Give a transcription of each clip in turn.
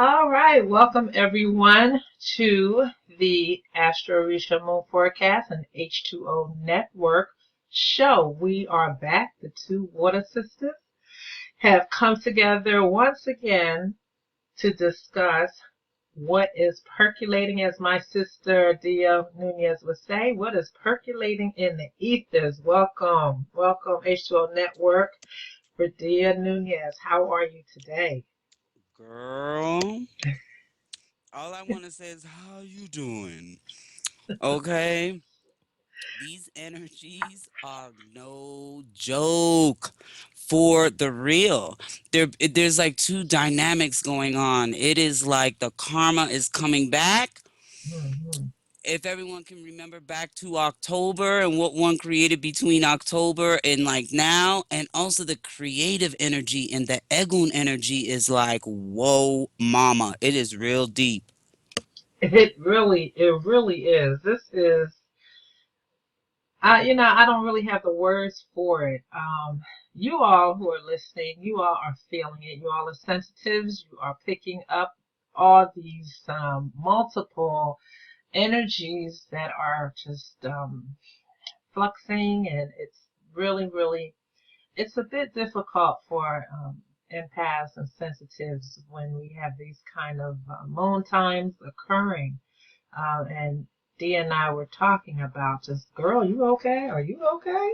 All right, welcome everyone to the Astrorisa Moon Forecast and H2O Network show. We are back. The two water sisters have come together once again to discuss what is percolating, as my sister Dia Nunez would say, what is percolating in the ethers. Welcome H2O Network for Dia Nunez. How are you today? Girl, all I want to say is how you doing? Okay? These energies are no joke for the real. There's like two dynamics going on. It is like the karma is coming back. Mhm. If everyone can remember back to October and what one created between October and like now, and also the creative energy and the Egun energy is like, whoa, mama, it is real deep. It really is. This is, I don't really have the words for it. You all who are listening, you all are feeling it. You all are sensitives. You are picking up all these multiple energies that are just fluxing, and it's really, it's a bit difficult for empaths and sensitives when we have these kind of moon times occurring. And Dee and I were talking about just, girl, you okay? Are you okay?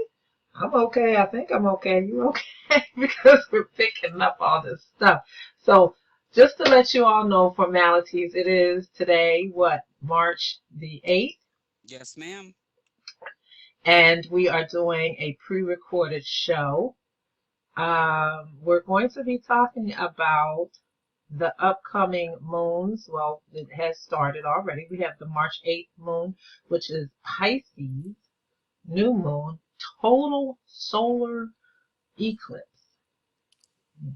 I'm okay. I think I'm okay. You okay? Because we're picking up all this stuff. So just to let you all know formalities, it is today, what, March the 8th? Yes, ma'am. And we are doing a pre-recorded show. We're going to be talking about the upcoming moons. Well, it has started already. We have the March 8th moon, which is Pisces, new moon, total solar eclipse.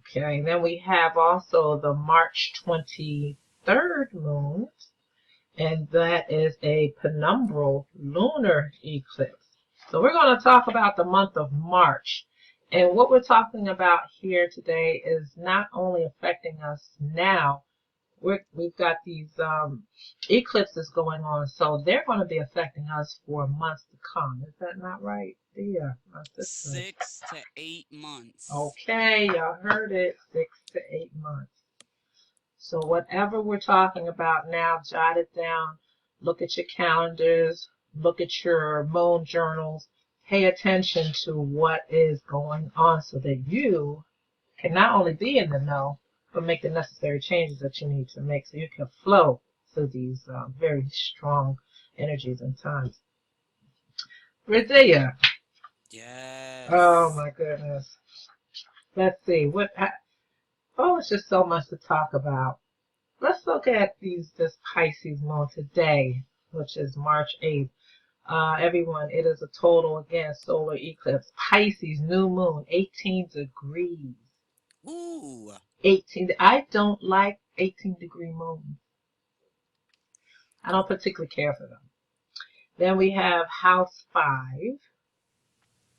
Okay, then we have also the March 23rd moon, and that is a penumbral lunar eclipse. So we're going to talk about the month of March. And what we're talking about here today is not only affecting us now, we've got these eclipses going on, so they're going to be affecting us for months to come. Is that not right? Yeah, my sister. 6 to 8 months. Okay, y'all heard it. 6 to 8 months. So whatever we're talking about now, jot it down. Look at your calendars. Look at your moon journals. Pay attention to what is going on so that you can not only be in the know, but make the necessary changes that you need to make so you can flow through these very strong energies and times. Radia, oh Yes. my goodness. Let's see. Oh, it's just so much to talk about. Let's look at this Pisces moon today, which is March 8th. Everyone, it is a total, again, solar eclipse. Pisces, new moon, 18 degrees. Ooh. 18. I don't like 18-degree moons. I don't particularly care for them. Then we have House 5.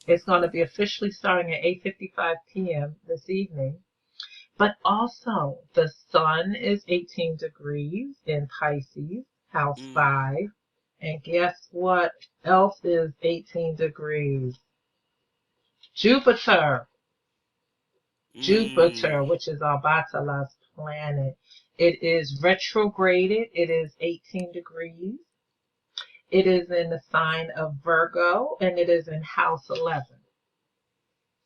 It's going to be officially starting at 8:55 p.m. this evening. But also, the sun is 18 degrees in Pisces, House Mm. 5. And guess what else is 18 degrees? Jupiter. Jupiter, Mm. which is our Batala's planet. It is retrograded. It is 18 degrees. It is in the sign of Virgo, and it is in house 11.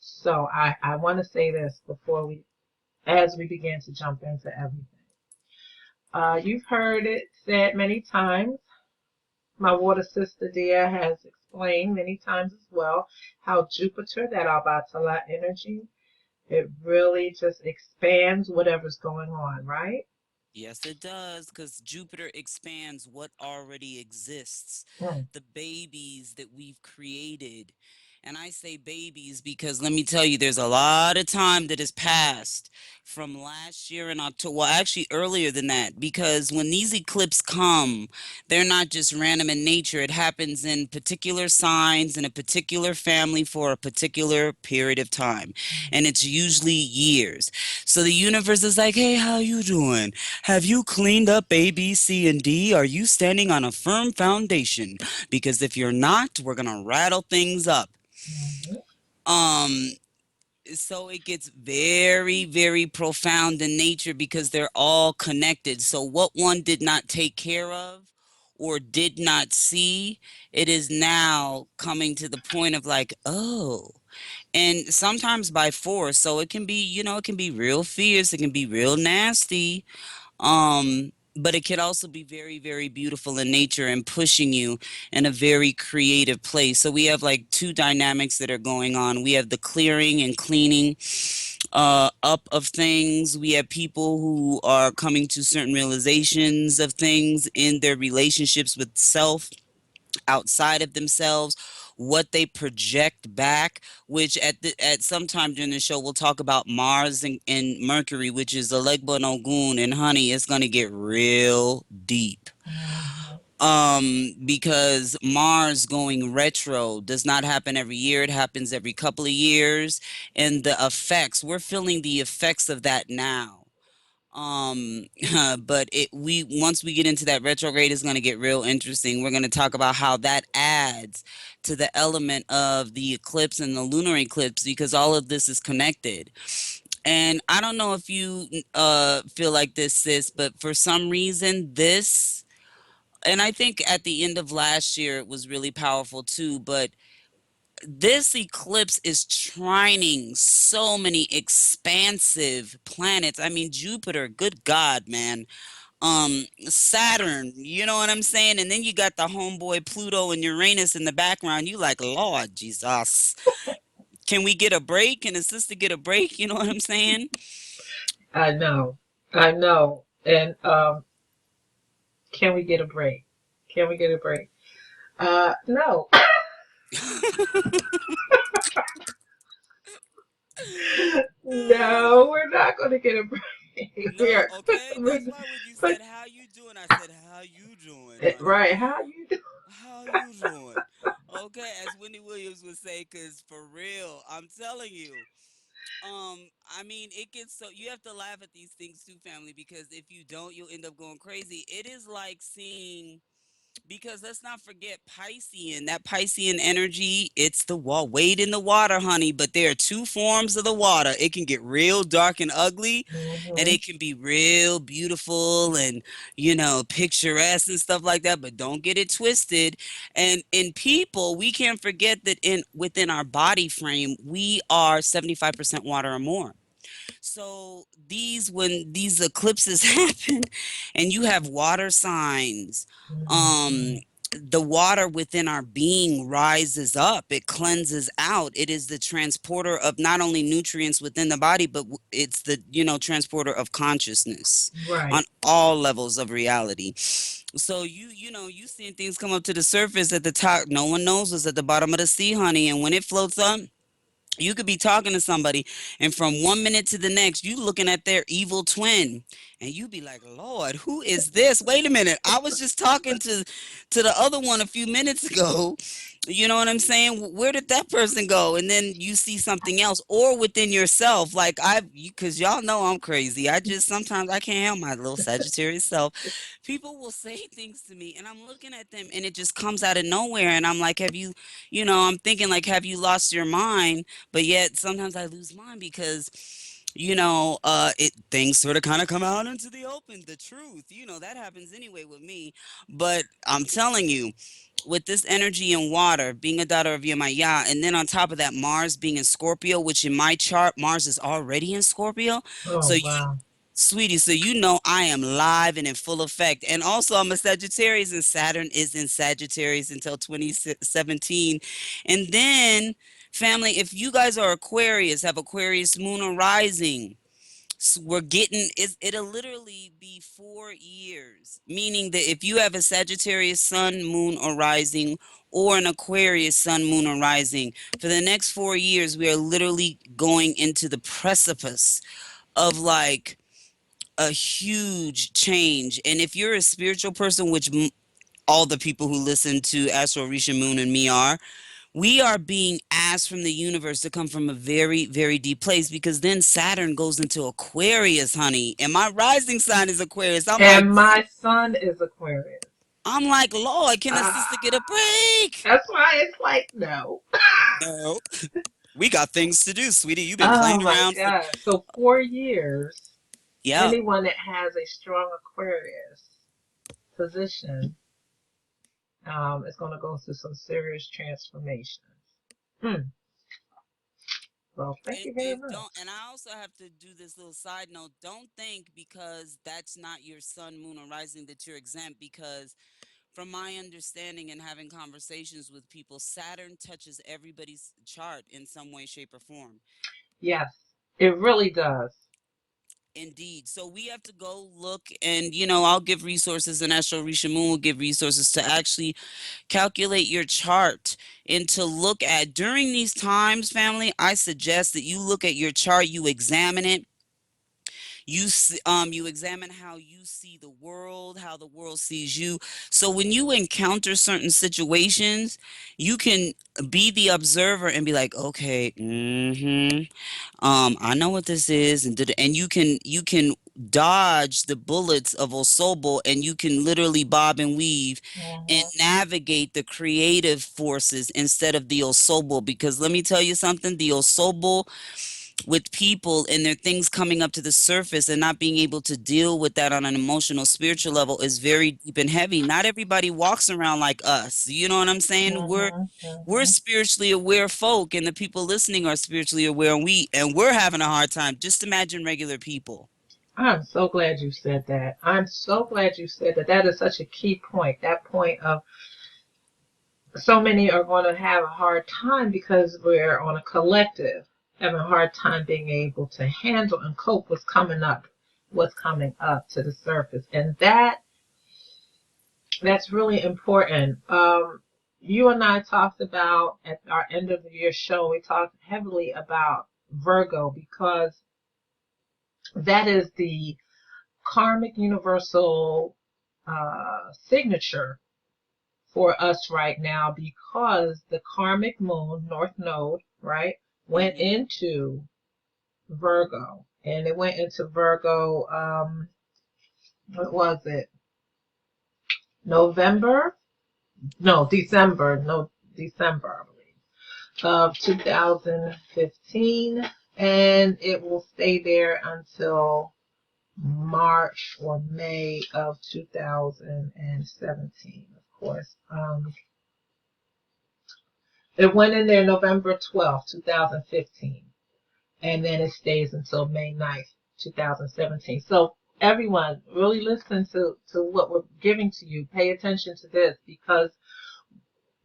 So I want to say this as we begin to jump into everything. You've heard it said many times. My water sister Dia has explained many times as well how Jupiter, that Abatala energy, it really just expands whatever's going on, right? Yes, it does, because Jupiter expands what already exists. Mm, The babies that we've created. And I say babies because let me tell you, there's a lot of time that has passed from last year in October. Well, actually, earlier than that, because when these eclipses come, they're not just random in nature. It happens in particular signs in a particular family for a particular period of time. And it's usually years. So the universe is like, hey, how you doing? Have you cleaned up A, B, C, and D? Are you standing on a firm foundation? Because if you're not, we're going to rattle things up. Mhm. Um, so it gets very, very profound in nature because they're all connected. So what one did not take care of or did not see, it is now coming to the point of like, oh, and sometimes by force. So it can be, it can be real fierce, it can be real nasty. But it could also be very, very beautiful in nature and pushing you in a very creative place. So we have like two dynamics that are going on. We have the clearing and cleaning up of things. We have people who are coming to certain realizations of things in their relationships with self, outside of themselves, what they project back, which at some time during the show we'll talk about Mars and Mercury, which is Elegba and Ogun, and honey, it's gonna get real deep. Mhm. Because Mars going retro does not happen every year, it happens every couple of years, and the effects, we're feeling the effects of that now. um but it we once we get into that retrograde, it's going to get real interesting. We're going to talk about how that adds to the element of the eclipse and the lunar eclipse, because all of this is connected. And I don't know if you feel like this, sis, but for some reason this, and I think at the end of last year it was really powerful too, but this eclipse is trining so many expansive planets. I mean, Jupiter, good God, man. Saturn, you know what I'm saying? And then you got the homeboy Pluto and Uranus in the background. You like, Lord Jesus. Can we get a break? Can a sister get a break? You know what I'm saying? I know. I know. And can we get a break? Can we get a break? No. No, we're not going to get a break. We No, are. okay. That's We're, why when you but said how you doing, I said how you doing, honey. right. How you do? How you doing? Okay, as Wendy Williams would say, cause for real, I'm telling you. I mean, it gets so you have to laugh at these things too, family, because if you don't, you'll end up going crazy. It is like seeing, because let's not forget Piscean, that Piscean energy, it's the wade in the water, honey. But there are two forms of the water. It can get real dark and ugly, and Hmm. it can be real beautiful and, picturesque and stuff like that. But don't get it twisted. And in people, we can't forget that in within our body frame, we are 75% water or more. So when these eclipses happen and you have water signs, Hmm. um the water within our being rises up, it cleanses out, it is the transporter of not only nutrients within the body, but it's the transporter of consciousness on Right. all levels of reality. So you seeing things come up to the surface at the top, no one knows what's at the bottom of the sea, honey, and when it floats up, you could be talking to somebody, and from one minute to the next, you looking at their evil twin, and you be like, Lord, who is this? Wait a minute. I was just talking to the other one a few minutes ago. You know what I'm saying? Where did that person go? And then you see something else, or within yourself. Like because y'all know I'm crazy. I just sometimes I can't help my little Sagittarius self. People will say things to me, and I'm looking at them, and it just comes out of nowhere. And I'm like, have you, I'm thinking like, have you lost your mind? But yet sometimes I lose mine because it things sort of kind of come out into the open, the truth, that happens anyway with me. But I'm telling you, with this energy in water, being a daughter of Yemaya, and then on top of that, Mars being in Scorpio, which in my chart, Mars is already in Scorpio. So Oh wow. sweetie, so I am live and in full effect. And also, I'm a Sagittarius, and Saturn is in Sagittarius until 2017. And then, family, if you guys are Aquarius, have Aquarius moon or rising, we're getting it'll literally be 4 years, meaning that if you have a Sagittarius sun, moon, or rising, or an Aquarius sun, moon, or rising, for the next 4 years, we are literally going into the precipice of like a huge change. And if you're a spiritual person, which all the people who listen to Astrorisa Moon and me are, we are being asked from the universe to come from a very, very deep place, because then Saturn goes into Aquarius, honey. And my rising sign is Aquarius. And my son is Aquarius. Lord, can a Ah, sister get a break? that's why it's like no. No. We got things to do, sweetie. You've been Oh playing my around for, God. So 4 years, yeah. anyone that has a strong Aquarius position is going to go through some serious transformations. Hmm. Well, thank And you very if don't, much. and I also have to do this little side note. Don't think because that's not your sun, moon, or rising that you're exempt. Because from my understanding and having conversations with people, Saturn touches everybody's chart in some way, shape, or form. Yes, it really does. Indeed. So we have to go look, and I'll give resources, and Astro Risha Moon will give resources to actually calculate your chart and to look at during these times, family. I suggest that you look at your chart, you examine it, you examine how you see the world, how the world sees you. So when you encounter certain situations, you can be the observer and be like, okay, I know what this is, and you can dodge the bullets of Osobo, and you can literally bob and weave and Hmm. navigate the creative forces instead of the Osobo. Because let me tell you something, the Osobo with people and their things coming up to the surface and not being able to deal with that on an emotional, spiritual level is very deep and heavy. Not everybody walks around like us. You know what I'm saying? Hmm. We're Hmm. spiritually aware folk, and the people listening are spiritually aware, and we're having a hard time. Just imagine regular people. I'm so glad you said that. I'm so glad you said that. That is such a key point. That point of so many are going to have a hard time because we're on a collective, having a hard time being able to handle and cope with what's coming up to the surface. And that's really important. You and I talked about at our end of the year show, we talked heavily about Virgo because that is the karmic universal signature for us right now because the karmic moon, North Node, right, went Hmm. into Virgo. And it went into Virgo, what was it? November? No, December. No, December, I believe, of 2015. And it will stay there until March or May of 2017, of course. It went in there November 12th, 2015, and then it stays until May 9th, 2017. So everyone, really listen to what we're giving to you. Pay attention to this because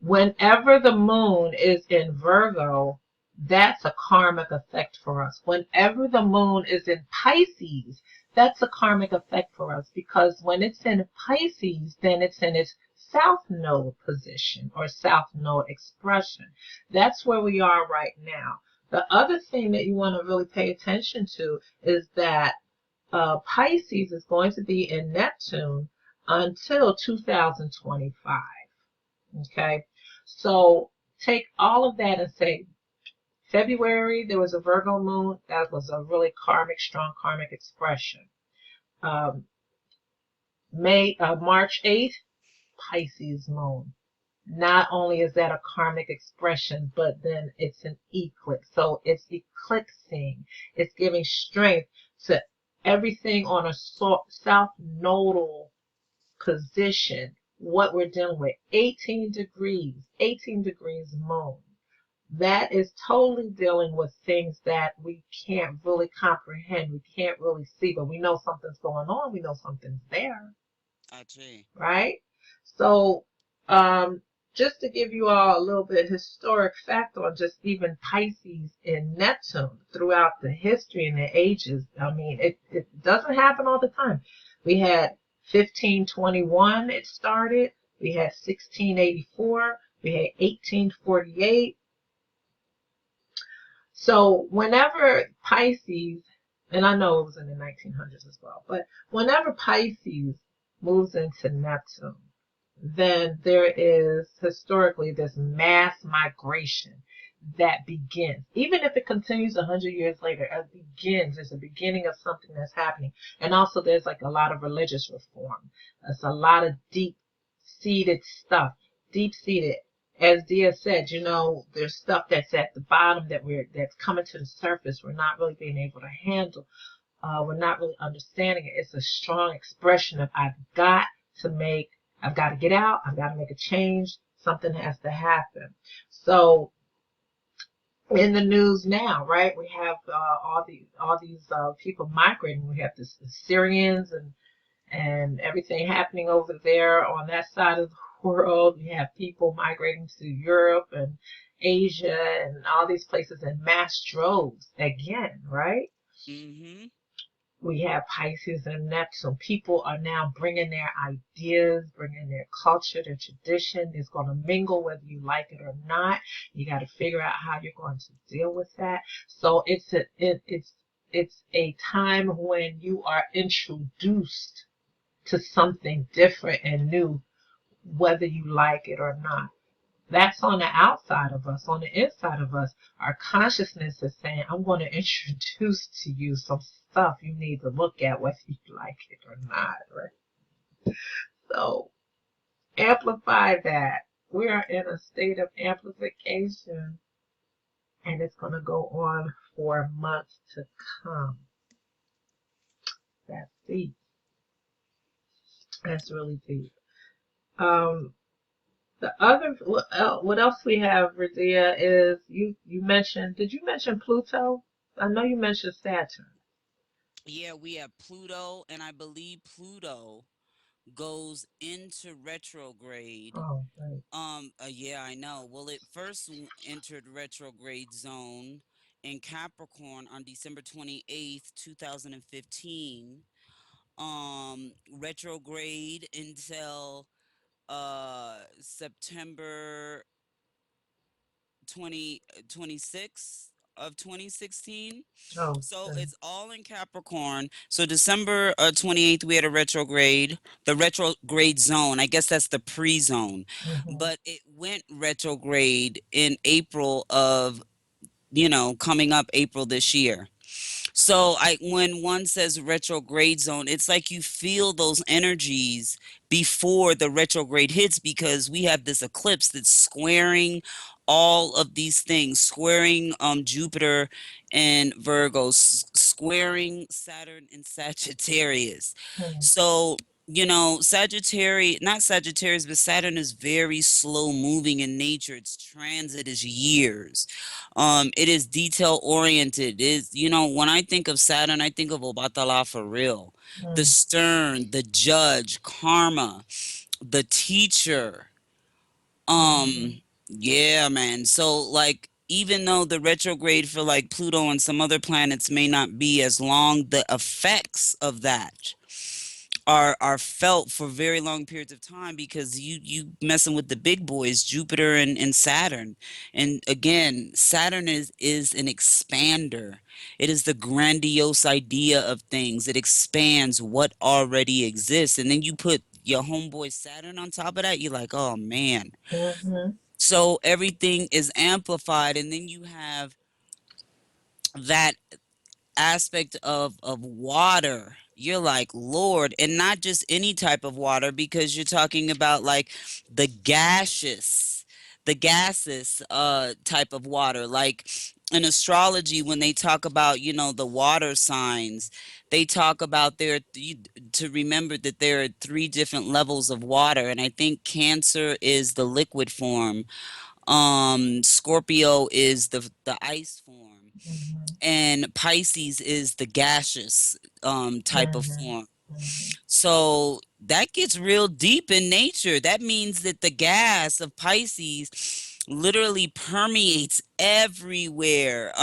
whenever the moon is in Virgo, that's a karmic effect for us. Whenever the moon is in Pisces, that's a karmic effect for us because when it's in Pisces, then it's in its south node position or south node expression. That's where we are right now. The other thing that you want to really pay attention to is that Pisces is going to be in Neptune until 2025. Okay, so take all of that and say February there was a Virgo moon. That was a really karmic, strong karmic expression. Um, March 8th, Pisces moon. Not only is that a karmic expression, but then it's an eclipse. So it's eclipsing. It's giving strength to everything on a south nodal position. What we're dealing with, 18 degrees moon. That is totally dealing with things that we can't really comprehend. We can't really see, but we know something's going on. We know something's there, I see. right? So, um, just to give you all a little bit historic fact on just even Pisces and Neptune throughout the history and the ages. I mean, it doesn't happen all the time. We had 1521 it started. We had 1684. We had 1848. So whenever Pisces, and I know it was in the 1900s as well, but whenever Pisces moves into Neptune, then there is historically this mass migration that begins. Even if it continues 100 years later, it begins. There's a beginning of something that's happening. And also there's like a lot of religious reform. There's a lot of deep seated stuff. Deep seated. As Dia said, there's stuff that's at the bottom that's coming to the surface. We're not really being able to handle. We're not really understanding it. It's a strong expression of to make, I've got to get out, I've got to make a change, something has to happen. So in the news now, right, we have all these people migrating. We have the Syrians and everything happening over there on that side of the world. We have people migrating to Europe and Asia and all these places in mass droves again, right? Mm-hmm. We have Pisces and Neptune. People are now bringing their ideas, bringing their culture, their tradition. It's going to mingle whether you like it or not. You got to figure out how you're going to deal with that. So it's a time when you are introduced to something different and new, whether you like it or not. That's on the outside of us. On the inside of us, our consciousness is saying, I'm going to introduce to you some stuff you need to look at, whether you like it or not, right? So amplify that. We are in a state of amplification, and it's going to go on for months to come. That's deep. That's really deep. Um, The other, what else we have, Radia, is you mentioned, did you mention Pluto? I know you mentioned Saturn. Yeah, we have Pluto, and I believe Pluto goes into retrograde. Oh, right. Yeah, I know. Well, it first entered retrograde zone in Capricorn on December 28th, 2015. Retrograde until September 2026 of 2016. Oh, So okay. it's all in Capricorn. So December 28th, we had a retrograde, the retrograde zone. I guess that's the pre-zone. Mm-hmm. But it went retrograde in April of, coming up April this year. So when one says retrograde zone, it's like you feel those energies before the retrograde hits, because we have this eclipse that's squaring all of these things, squaring Jupiter and Virgo, squaring Saturn and Sagittarius. Hmm. So Sagittarius, not Sagittarius, but Saturn is very slow moving in nature. Its transit is years. It is detail oriented. Is when I think of Saturn, I think of Obatala for real. The Hmm. stern, the judge, karma, the teacher. Mm-hmm. Yeah, man. So like, even though the retrograde for like Pluto and some other planets may not be as long, the effects of that are felt for very long periods of time, because you messing with the big boys, Jupiter and Saturn. And again, Saturn is an expander. It is the grandiose idea of things. It expands what already exists, and then you put your homeboy Saturn on top of that, you're like, oh man. Mm-hmm. So everything is amplified, and then you have that aspect of water. You're like, Lord, and not just any type of water, because you're talking about like the gaseous type of water. Like in astrology, when they talk about, the water signs, they talk about to remember that there are three different levels of water. And I think Cancer is the liquid form, Scorpio is the ice form, Mm-hmm. and Pisces is the gaseous type of Mm-hmm. form. Mm-hmm. So that gets real deep in nature. That means that the gas of Pisces literally permeates everywhere.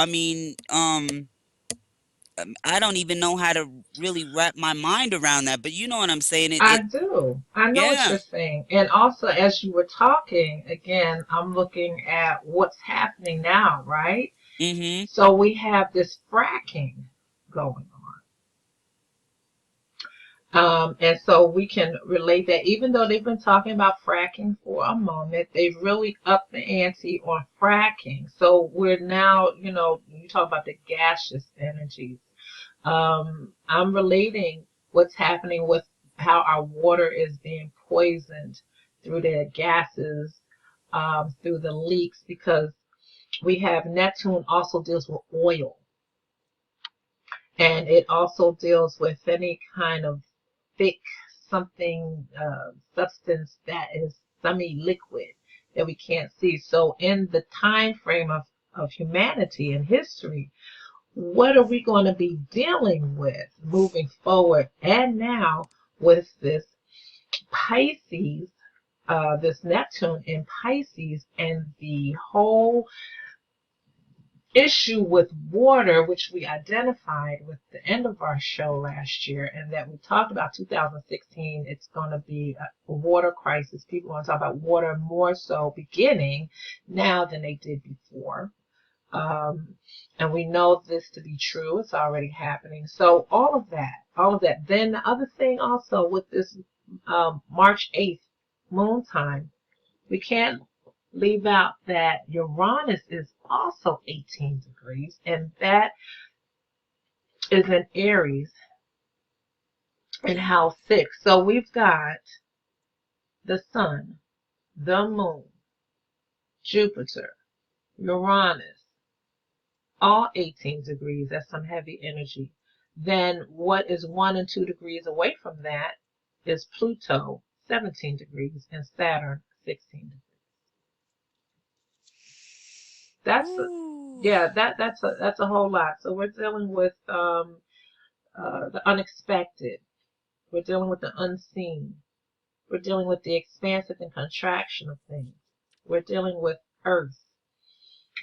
I don't even know how to really wrap my mind around that, but you know what I'm saying. I do. I know what Yeah. you're saying. And also, as you were talking, again, I'm looking at what's happening now, right? Mm-hmm. So we have this fracking going on. And so we can relate that even though they've been talking about fracking for a moment, they've really upped the ante on fracking. So we're now, you talk about the gaseous energies. I'm relating what's happening with how our water is being poisoned through the gases, through the leaks, because we have Neptune also deals with oil, and it also deals with any kind of thick something, substance that is semi-liquid that we can't see. So in the time frame of humanity and history, what are we going to be dealing with moving forward and now with this Pisces, this Neptune in Pisces, and the whole issue with water, which we identified with the end of our show last year, and that we talked about 2016, it's going to be a water crisis. People want to talk about water more so beginning now than they did before. Um, and we know this to be true. It's already happening. So all of that. Then the other thing also with this March 8th moon time, we can't leave out that Uranus is also 18 degrees, and that is in Aries in house 6. So we've got the sun, the moon, Jupiter, Uranus, all 18 degrees. That's some heavy energy. Then what is 1 and 2 degrees away from that is Pluto, 17 degrees, and Saturn, 16 degrees. That's Ooh. yeah, that's a whole lot. So we're dealing with the unexpected. We're dealing with the unseen. We're dealing with the expansive and contraction of things. We're dealing with earth.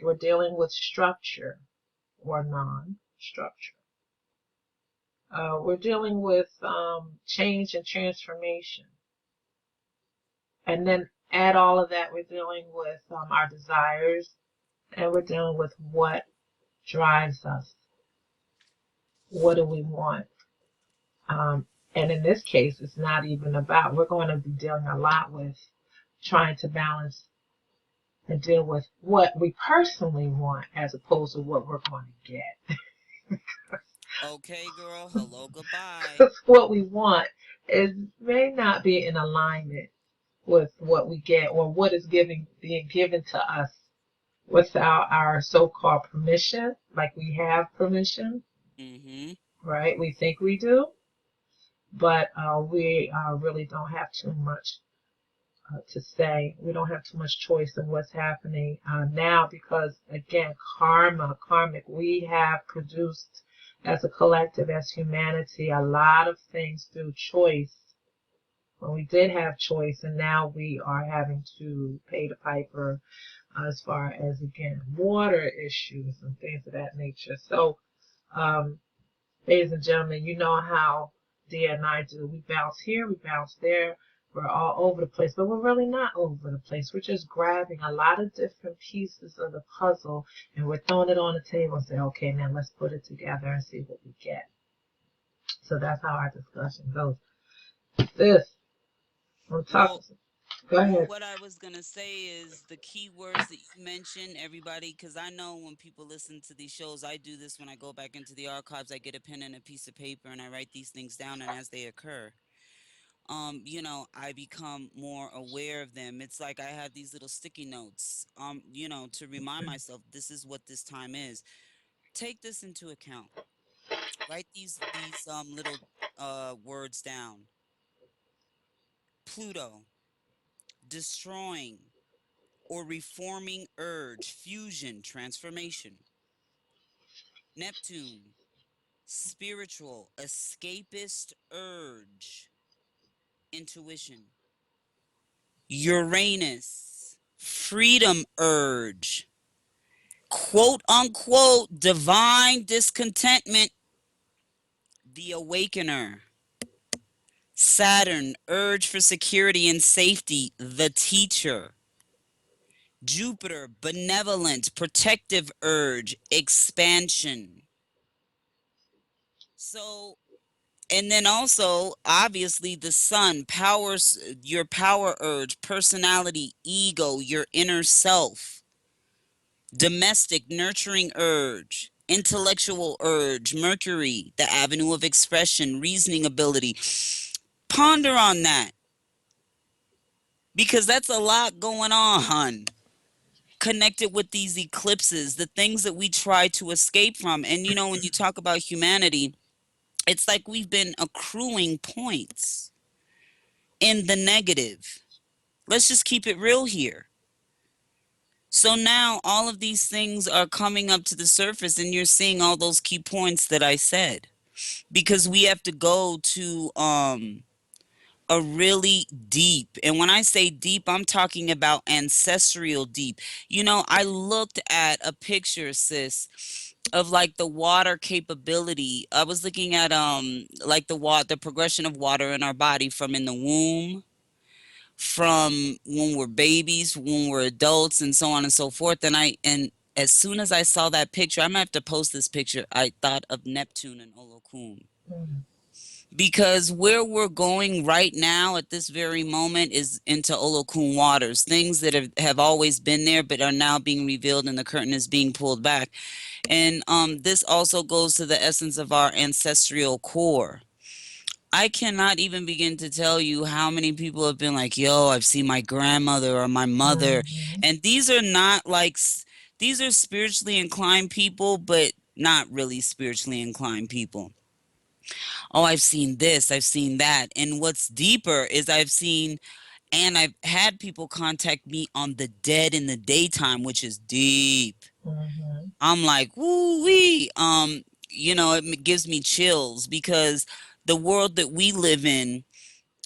We're dealing with structure or non-structure. We're dealing with change and transformation. And then add all of that, we're dealing with our desires, and we're dealing with what drives us. What do we want? And in this case, it's not even about, we're going to be dealing a lot with trying to balance and deal with what we personally want as opposed to what we're going to get. Okay, girl. Hello, goodbye. Because what we want is may not be in alignment with what we get or what is being given to us without our so-called permission, like we have permission, Mm-hmm. right? We think we do, but we really don't have too much to say. We don't have too much choice in what's happening now because, again, karmic, we have produced as a collective, as humanity, a lot of things through choice when we did have choice, and now we are having to pay the piper as far as, again, water issues and things of that nature. So, um, ladies and gentlemen, you know how Dia and I do. We bounce here, we bounce there. We're all over the place, but we're really not over the place. We're just grabbing a lot of different pieces of the puzzle and we're throwing it on the table and say, okay, now let's put it together and see what we get. So that's how our discussion goes. This, we'll talk. Well, Go well, ahead. what I was gonna say is the key words that you mentioned, everybody, because I know when people listen to these shows, I do this when I go back into the archives. I get a pen and a piece of paper and I write these things down, and as they occur, I become more aware of them. It's like I have these little sticky notes, to remind myself this is what this time is. Take this into account. Write these little words down. Pluto, destroying or reforming urge, fusion, transformation. Neptune, spiritual, escapist urge. intuition. Uranus, freedom urge, quote unquote, divine discontentment, the awakener. Saturn, urge for security and safety, the teacher. Jupiter, benevolent, protective urge, expansion. So, and then also, obviously, the sun, powers your power urge, personality, ego, your inner self. Domestic, nurturing urge, intellectual urge, Mercury, the avenue of expression, reasoning ability. Ponder on that because that's a lot going on connected with these eclipses, the things that we try to escape from. And you know, when you talk about humanity, it's like we've been accruing points in the negative. Let's just keep it real here. So now all of these things are coming up to the surface, and you're seeing all those key points that I said because we have to go to a really deep, and when I say deep, I'm talking about ancestral deep. You know, I looked at a picture, sis, of like the water capability. I was looking at like the progression of water in our body from in the womb, from when we're babies, when we're adults, and so on and so forth. And as soon as I saw that picture, I'm gonna have to post this picture. I thought of Neptune and Olokun. Mm, Because where we're going right now at this very moment is into Olokun waters, things that have always been there but are now being revealed and the curtain is being pulled back. And this also goes to the essence of our ancestral core. I cannot even begin to tell you how many people have been like, yo, I've seen my grandmother or my mother. mhm, And these are not like, these are spiritually inclined people, but not really spiritually inclined people. Oh, I've seen this, I've seen that. And what's deeper is I've had people contact me on the dead in the daytime, which is deep. mhm, I'm like, woo wee. You know, it gives me chills because the world that we live in,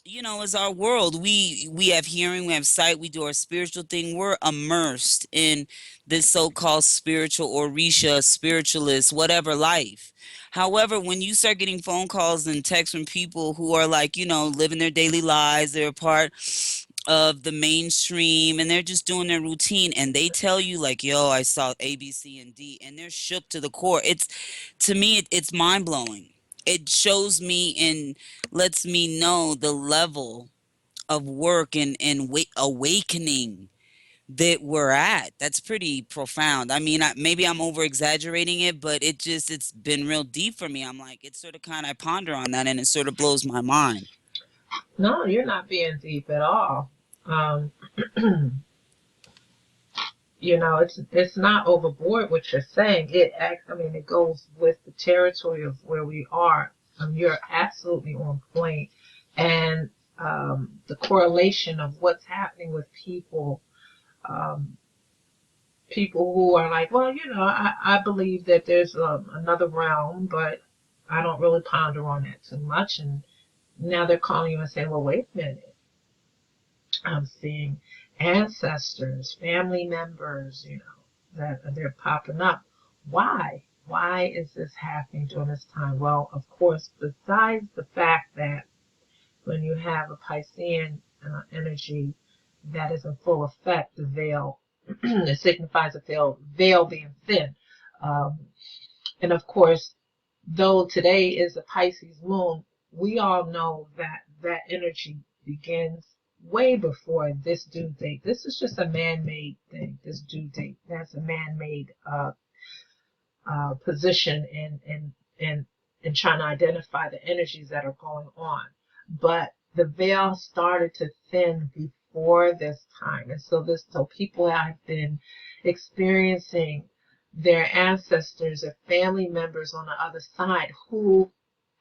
you know, is our world. We have hearing, we have sight, we do our spiritual thing. We're immersed in this so-called spiritual Orisha, spiritualist, whatever life. However, when you start getting phone calls and texts from people who are like, you know, living their daily lives, they're a part of the mainstream and they're just doing their routine and they tell you like, yo, I saw A, B, C, and D, and they're shook to the core. It's, to me, it's mind blowing. It shows me and lets me know the level of work and awakening that we're at. That's pretty profound. I mean, maybe I'm over exaggerating it, but it's been real deep for me. I'm like, it's sort of kind of, I ponder on that and it sort of blows my mind. no, you're not being deep at all. Um, it's not overboard what you're saying. I mean, it goes with the territory of where we are. You're absolutely on point, and the correlation of what's happening with people, um, people who are like, well, I believe that there's another realm, but I don't really ponder on that too much. And now they're calling you and saying, well, wait a minute. I'm seeing ancestors, family members, that they're popping up. Why? Why is this happening during this time? Well, of course, besides the fact that when you have a Piscean energy that is in full effect, the veil, it signifies a veil being thin. Um, and of course, though today is a Pisces moon, we all know that that energy begins way before this due date. This is just a man-made thing. This due date, that's a man-made position in trying to identify the energies that are going on. But the veil started to thin before this time, and so people have been experiencing their ancestors or family members on the other side who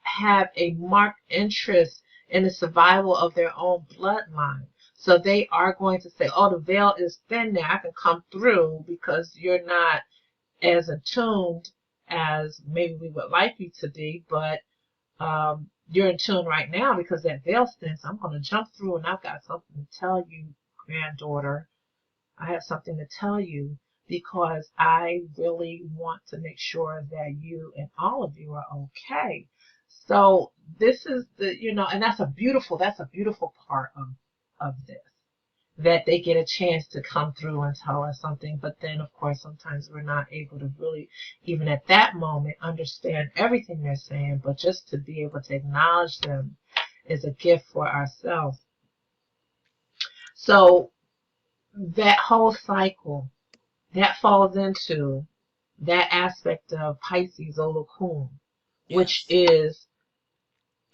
have a marked interest in the survival of their own bloodline. So they are going to say, oh, the veil is thin now. I can come through because you're not as attuned as maybe we would like you to be, but you're in tune right now because that veil stance, I'm going to jump through and I've got something to tell you, granddaughter. I have something to tell you because I really want to make sure that you and all of you are okay. So this is and that's a beautiful part of this, that they get a chance to come through and tell us something. But then, of course, sometimes we're not able to really, even at that moment, understand everything they're saying. But just to be able to acknowledge them is a gift for ourselves. So that whole cycle that falls into that aspect of Pisces Olokun, which Yes. is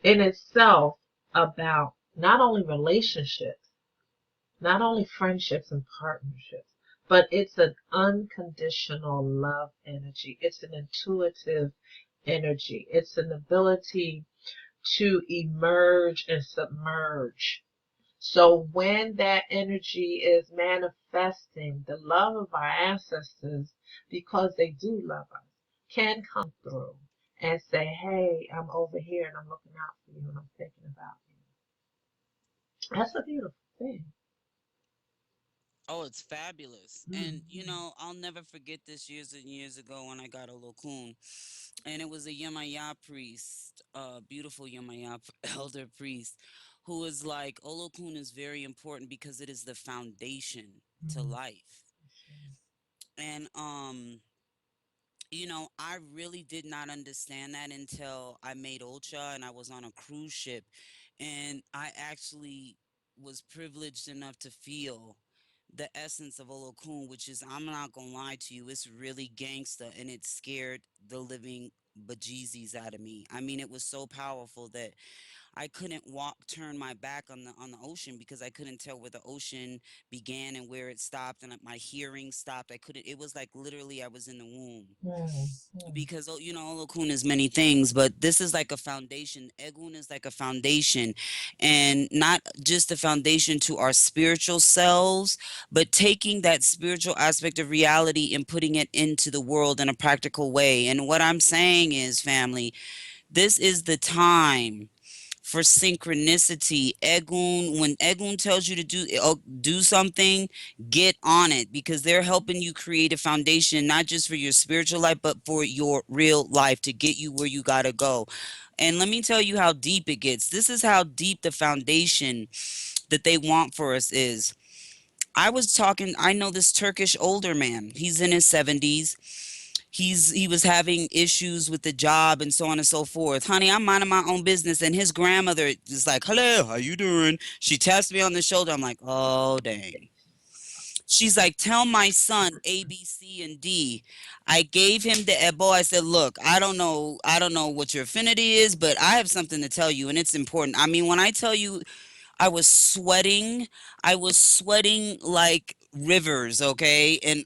in itself about not only relationships, not only friendships and partnerships, but it's an unconditional love energy. It's an intuitive energy. It's an ability to emerge and submerge. So when that energy is manifesting, the love of our ancestors, because they do love us, can come through and say, hey, I'm over here and I'm looking out for you and I'm thinking about you. That's a beautiful thing. Oh, it's fabulous. And Mm-hmm. I'll never forget this years and years ago when I got a Lokun. And it was a Yemaya priest, beautiful Yemaya elder priest, who was like, Olokun is very important because it is the foundation to Mm-hmm. life. And I really did not understand that until I made Ultra and I was on a cruise ship. And I actually was privileged enough to feel the essence of Olokun, which is, I'm not gonna lie to you, it's really gangsta and it scared the living bejesus out of me. I mean, it was so powerful that I couldn't turn my back on the ocean because I couldn't tell where the ocean began and where it stopped, and my hearing stopped. I couldn't. It was like literally I was in the womb Mm-hmm. because Olokun is many things, but this is like a foundation. Egun is like a foundation, and not just a foundation to our spiritual selves, but taking that spiritual aspect of reality and putting it into the world in a practical way. And what I'm saying is, family, this is the time for synchronicity. Egun, when Egun tells you to do something, get on it because they're helping you create a foundation not just for your spiritual life but for your real life to get you where you got to go. And let me tell you how deep it gets. This is how deep the foundation that they want for us is. I know this Turkish older man. He's in his 70s. He was having issues with the job and so on and so forth. Honey, I'm minding my own business, and his grandmother is like, "Hello, how you doing?" She taps me on the shoulder. I'm like, "Oh dang." She's like, "Tell my son A, B, C, and D." I gave him the ebo. I said, "Look, I don't know what your affinity is, but I have something to tell you, and it's important." I mean, when I tell you I was sweating. I was sweating like rivers, okay? And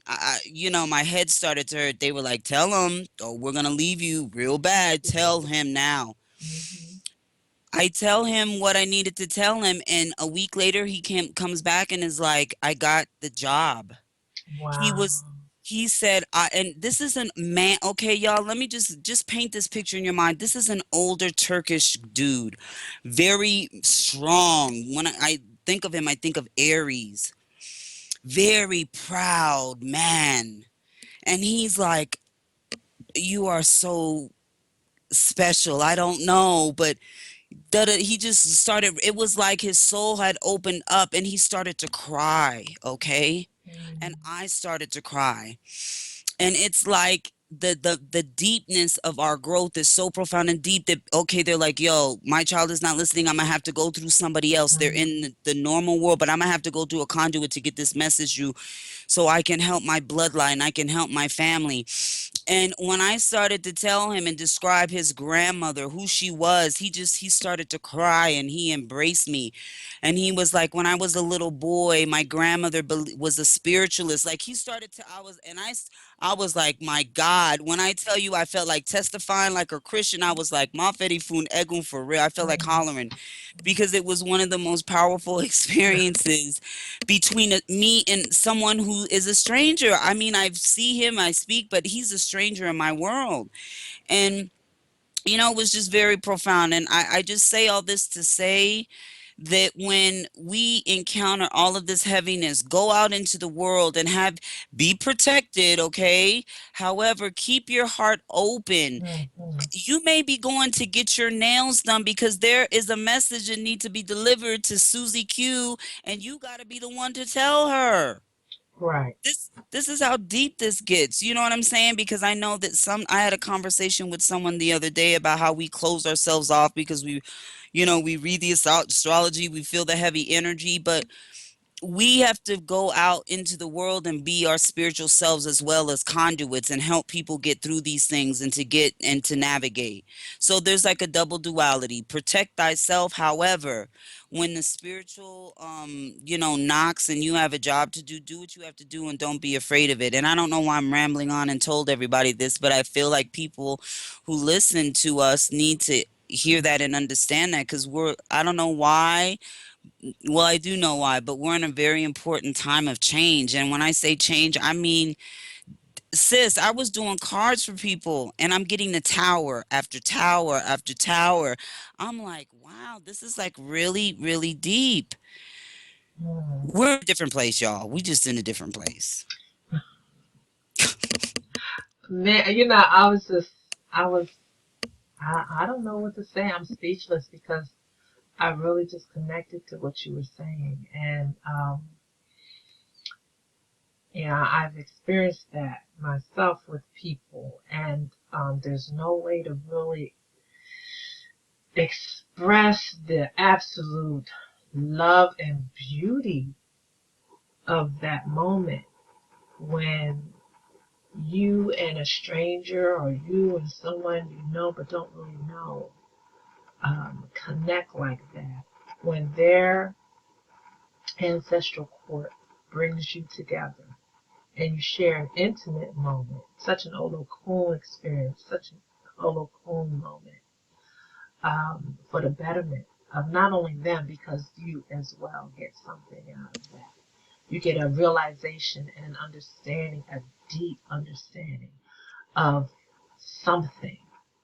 my head started to hurt. They were like, "Tell him, or we're gonna leave you real bad. Tell him now." Mm-hmm. I tell him what I needed to tell him, and a week later comes back and is like, "I got the job." He Wow. was he said, and this is an man. Okay, y'all, let me just paint this picture in your mind. This is an older Turkish dude, very strong. When I think of him, I think of Aries, very proud man. And he's like, "You are so special. I don't know, but he just started, it was like his soul had opened up and he started to cry, okay? And Mm-hmm. I started to cry. And it's like the deepness of our growth is so profound and deep that, okay, they're like, "Yo, my child is not listening. I'm gonna have to go through somebody else. They're in the normal world, but I'm gonna have to go through a conduit to get this message through so I can help my bloodline, I can help my family." And when I started to tell him and describe his grandmother, who she was, he started to cry and he embraced me. And he was like, "When I was a little boy, my grandmother was a spiritualist." Like he started to, I was like, "My God," when I tell you, I felt like testifying like a Christian. I was like, "Mafedi fun egun," for real. I felt like Mm-hmm. hollering because it was one of the most powerful experiences between me and someone who is a stranger. I mean, I see him, I speak, but he's a stranger in my world. And It was just very profound. And I just say all this to say that when we encounter all of this heaviness, go out into the world and be protected, okay? However, keep your heart open. Mm-hmm. You may be going to get your nails done because there is a message that need to be delivered to Susie Q, and you got to be the one to tell her. Right. This is how deep this gets. You know what I'm saying? Because I know that I had a conversation with someone the other day about how we close ourselves off because we read the astrology, we feel the heavy energy, but we have to go out into the world and be our spiritual selves as well as conduits and help people get through these things and to get and to navigate. So there's like a double duality. Protect thyself. However, when the spiritual knocks and you have a job to do, do what you have to do and don't be afraid of it. And I don't know why I'm rambling on and told everybody this, but I feel like people who listen to us need to hear that and understand that, because I don't know why, well, I do know why, but we're in a very important time of change. And when I say change, I mean, sis, I was doing cards for people and I'm getting the tower after tower after tower. I'm like, wow, this is like really, really deep. Mm. We're in a different place, y'all. We just in a different place. Man, I was, I don't know what to say. I'm speechless because I really just connected to what you were saying. And, I've experienced that myself with people. And, there's no way to really express the absolute love and beauty of that moment when you and a stranger or you and someone you know but don't really know connect like that, when their ancestral court brings you together and you share an intimate moment, such an Olokun experience, such an Olokun moment, for the betterment of not only them, because you as well get something out of that. You get a realization and an understanding, a deep understanding of something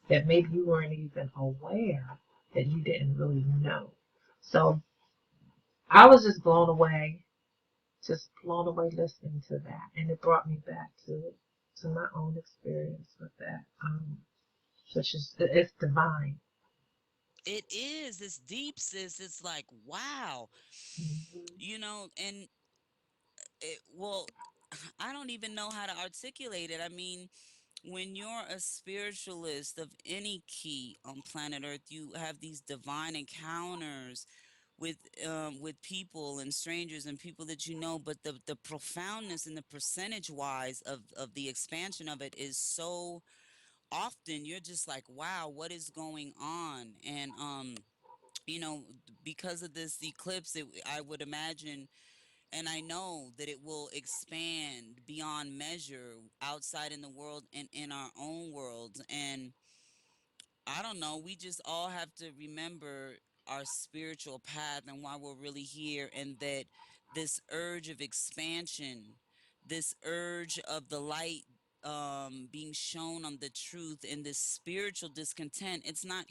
that maybe you weren't even aware that you didn't really know. So I was just blown away listening to that, and it brought me back to my own experience with that. Such as it's divine. It is. It's deep, sis. It's like, wow. Hmm. And well, I don't even know how to articulate it. I mean, when you're a spiritualist of any key on planet Earth, you have these divine encounters with with people and strangers and people that you know. But the profoundness and the percentage wise of the expansion of it is so often you're just like, wow, what is going on? And you know, because of this eclipse, I would imagine and I know that it will expand beyond measure outside in the world and in our own worlds. And I don't know, we just all have to remember our spiritual path and why we're really here, and that this urge of expansion, this urge of the light being shown on the truth, and this spiritual discontent, it's not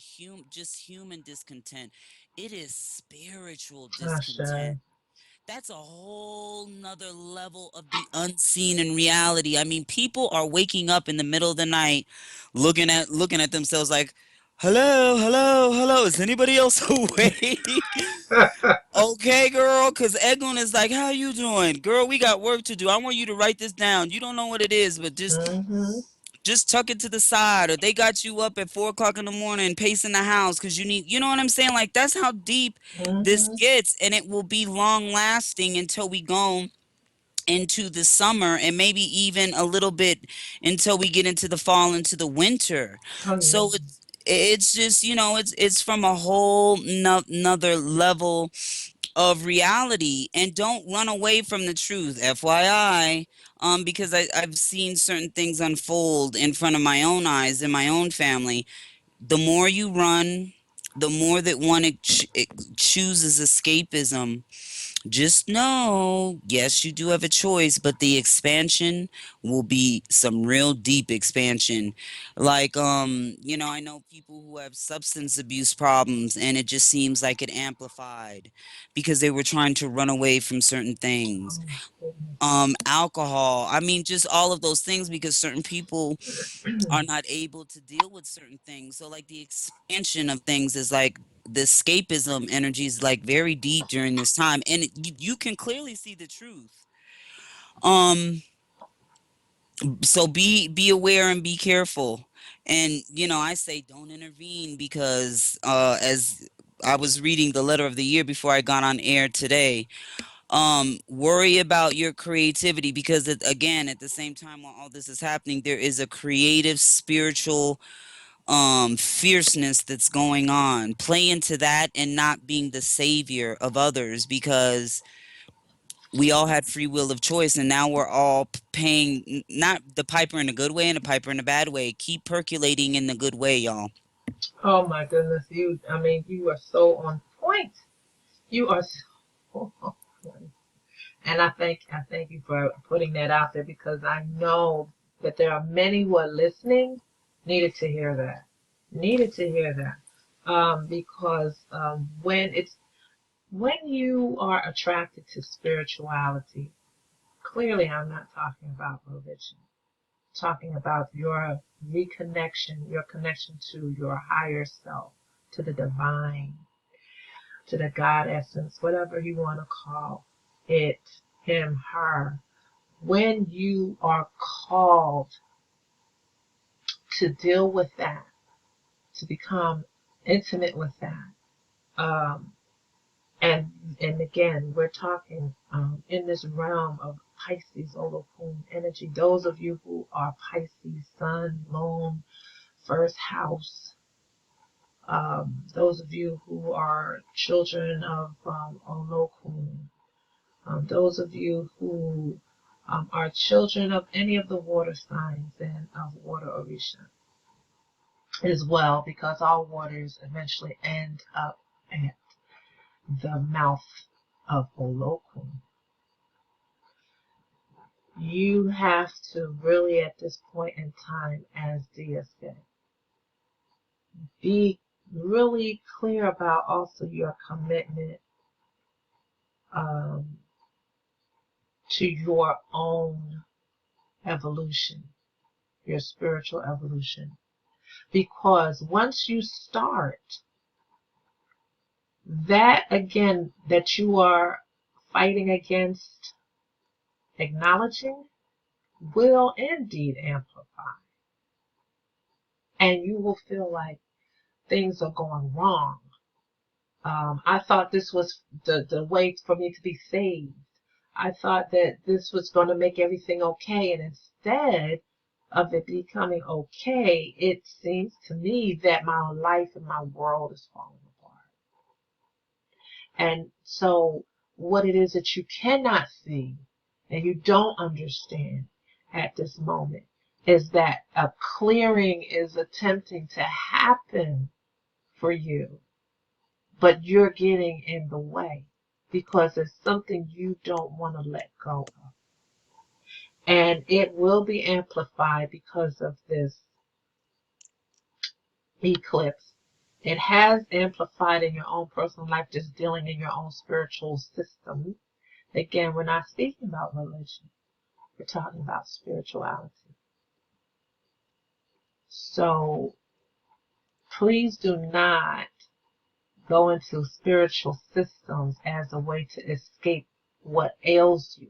just human discontent, it is spiritual discontent. Asha. That's a whole nother level of the unseen in reality. I mean, people are waking up in the middle of the night looking at themselves like, hello, hello, hello, is anybody else awake? Okay, girl, because Eglin is like, how you doing? Girl, we got work to do. I want you to write this down. You don't know what it is, but Hmm. just tuck it to the side. Or they got you up at 4 o'clock in the morning pacing the house because you know what I'm saying? Like, that's how deep this Hmm. gets, and it will be long lasting until we go into the summer, and maybe even a little bit until we get into the fall, into the winter. Oh yeah. So it's just, it's from a whole nother level of reality. And don't run away from the truth, FYI, because I've seen certain things unfold in front of my own eyes in my own family. The more you run, the more that one chooses escapism, Just know, yes, you do have a choice, but the expansion will be some real deep expansion. Like, I know people who have substance abuse problems, and it just seems like it amplified because they were trying to run away from certain things. Oh my goodness. Alcohol. I mean, just all of those things because certain people are not able to deal with certain things. So like the expansion of things is like the escapism energy is like very deep during this time, and you can clearly see the truth. Um, so be aware and be careful. And I say don't intervene because as I was reading the letter of the year before I got on air today, worry about your creativity because again at the same time while all this is happening there is a creative spiritual fierceness that's going on. Play into that and not being the savior of others because we all had free will of choice and now we're all paying not the piper in a good way and the piper in a bad way. Keep percolating in the good way, y'all. Oh my goodness, I mean, you are so on point. You are so on point. And I thank you for putting that out there because I know that there are many who are listening needed to hear that. Needed to hear that. Because when you are attracted to spirituality, clearly I'm not talking about religion. I'm talking about your reconnection, your connection to your higher self, to the divine, to the God essence, whatever you want to call it, him, her. When you are called to deal with that, to become intimate with that, um, and again, we're talking in this realm of Pisces, Olokun energy. Those of you who are Pisces, Sun, Moon, first house, those of you who are children of Olokun, those of you who are children of any of the water signs and of water Orisha as well, because all waters eventually end up at the mouth of Olokun. You have to really, at this point in time, as Dia said, be really clear about also your commitment um, to your own evolution, your spiritual evolution. Because once you start, that again, that you are fighting against, acknowledging, will indeed amplify. And you will feel like things are going wrong. I thought this was the way for me to be saved. I thought that this was going to make everything okay. And instead of it becoming okay, it seems to me that my life and my world is falling apart. And so, what it is that you cannot see and you don't understand at this moment is that a clearing is attempting to happen for you, but you're getting in the way because it's something you don't want to let go of. And it will be amplified because of this eclipse. It has amplified in your own personal life, just dealing in your own spiritual system. Again, we're not speaking about religion. We're talking about spirituality. So please do not go into spiritual systems as a way to escape what ails you.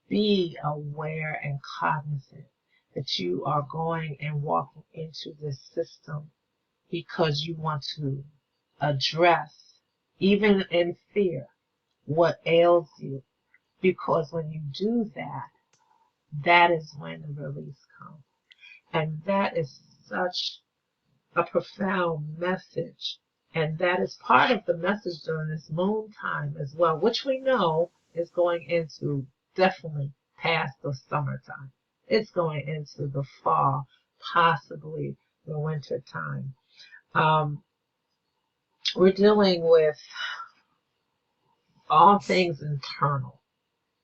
Be aware and cognizant that you are going and walking into this system because you want to address, even in fear, what ails you. Because when you do that, that is when the release comes. And that is such a profound message. And that is part of the message during this moon time as well, which we know is going into definitely past the summertime. It's going into the fall, possibly the winter time. We're dealing with all things internal,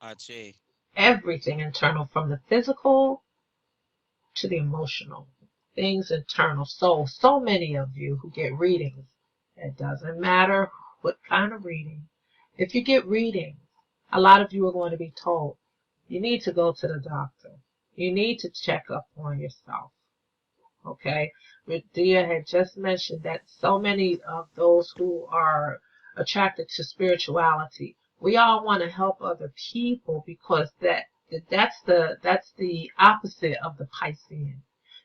Ache. everything internal, from the physical to the emotional, things internal. So many of you who get readings, it doesn't matter what kind of reading. If you get readings, a lot of you are going to be told you need to go to the doctor. You need to check up on yourself. Okay, Dia had just mentioned that so many of those who are attracted to spirituality, we all want to help other people because that's the opposite of the Piscean.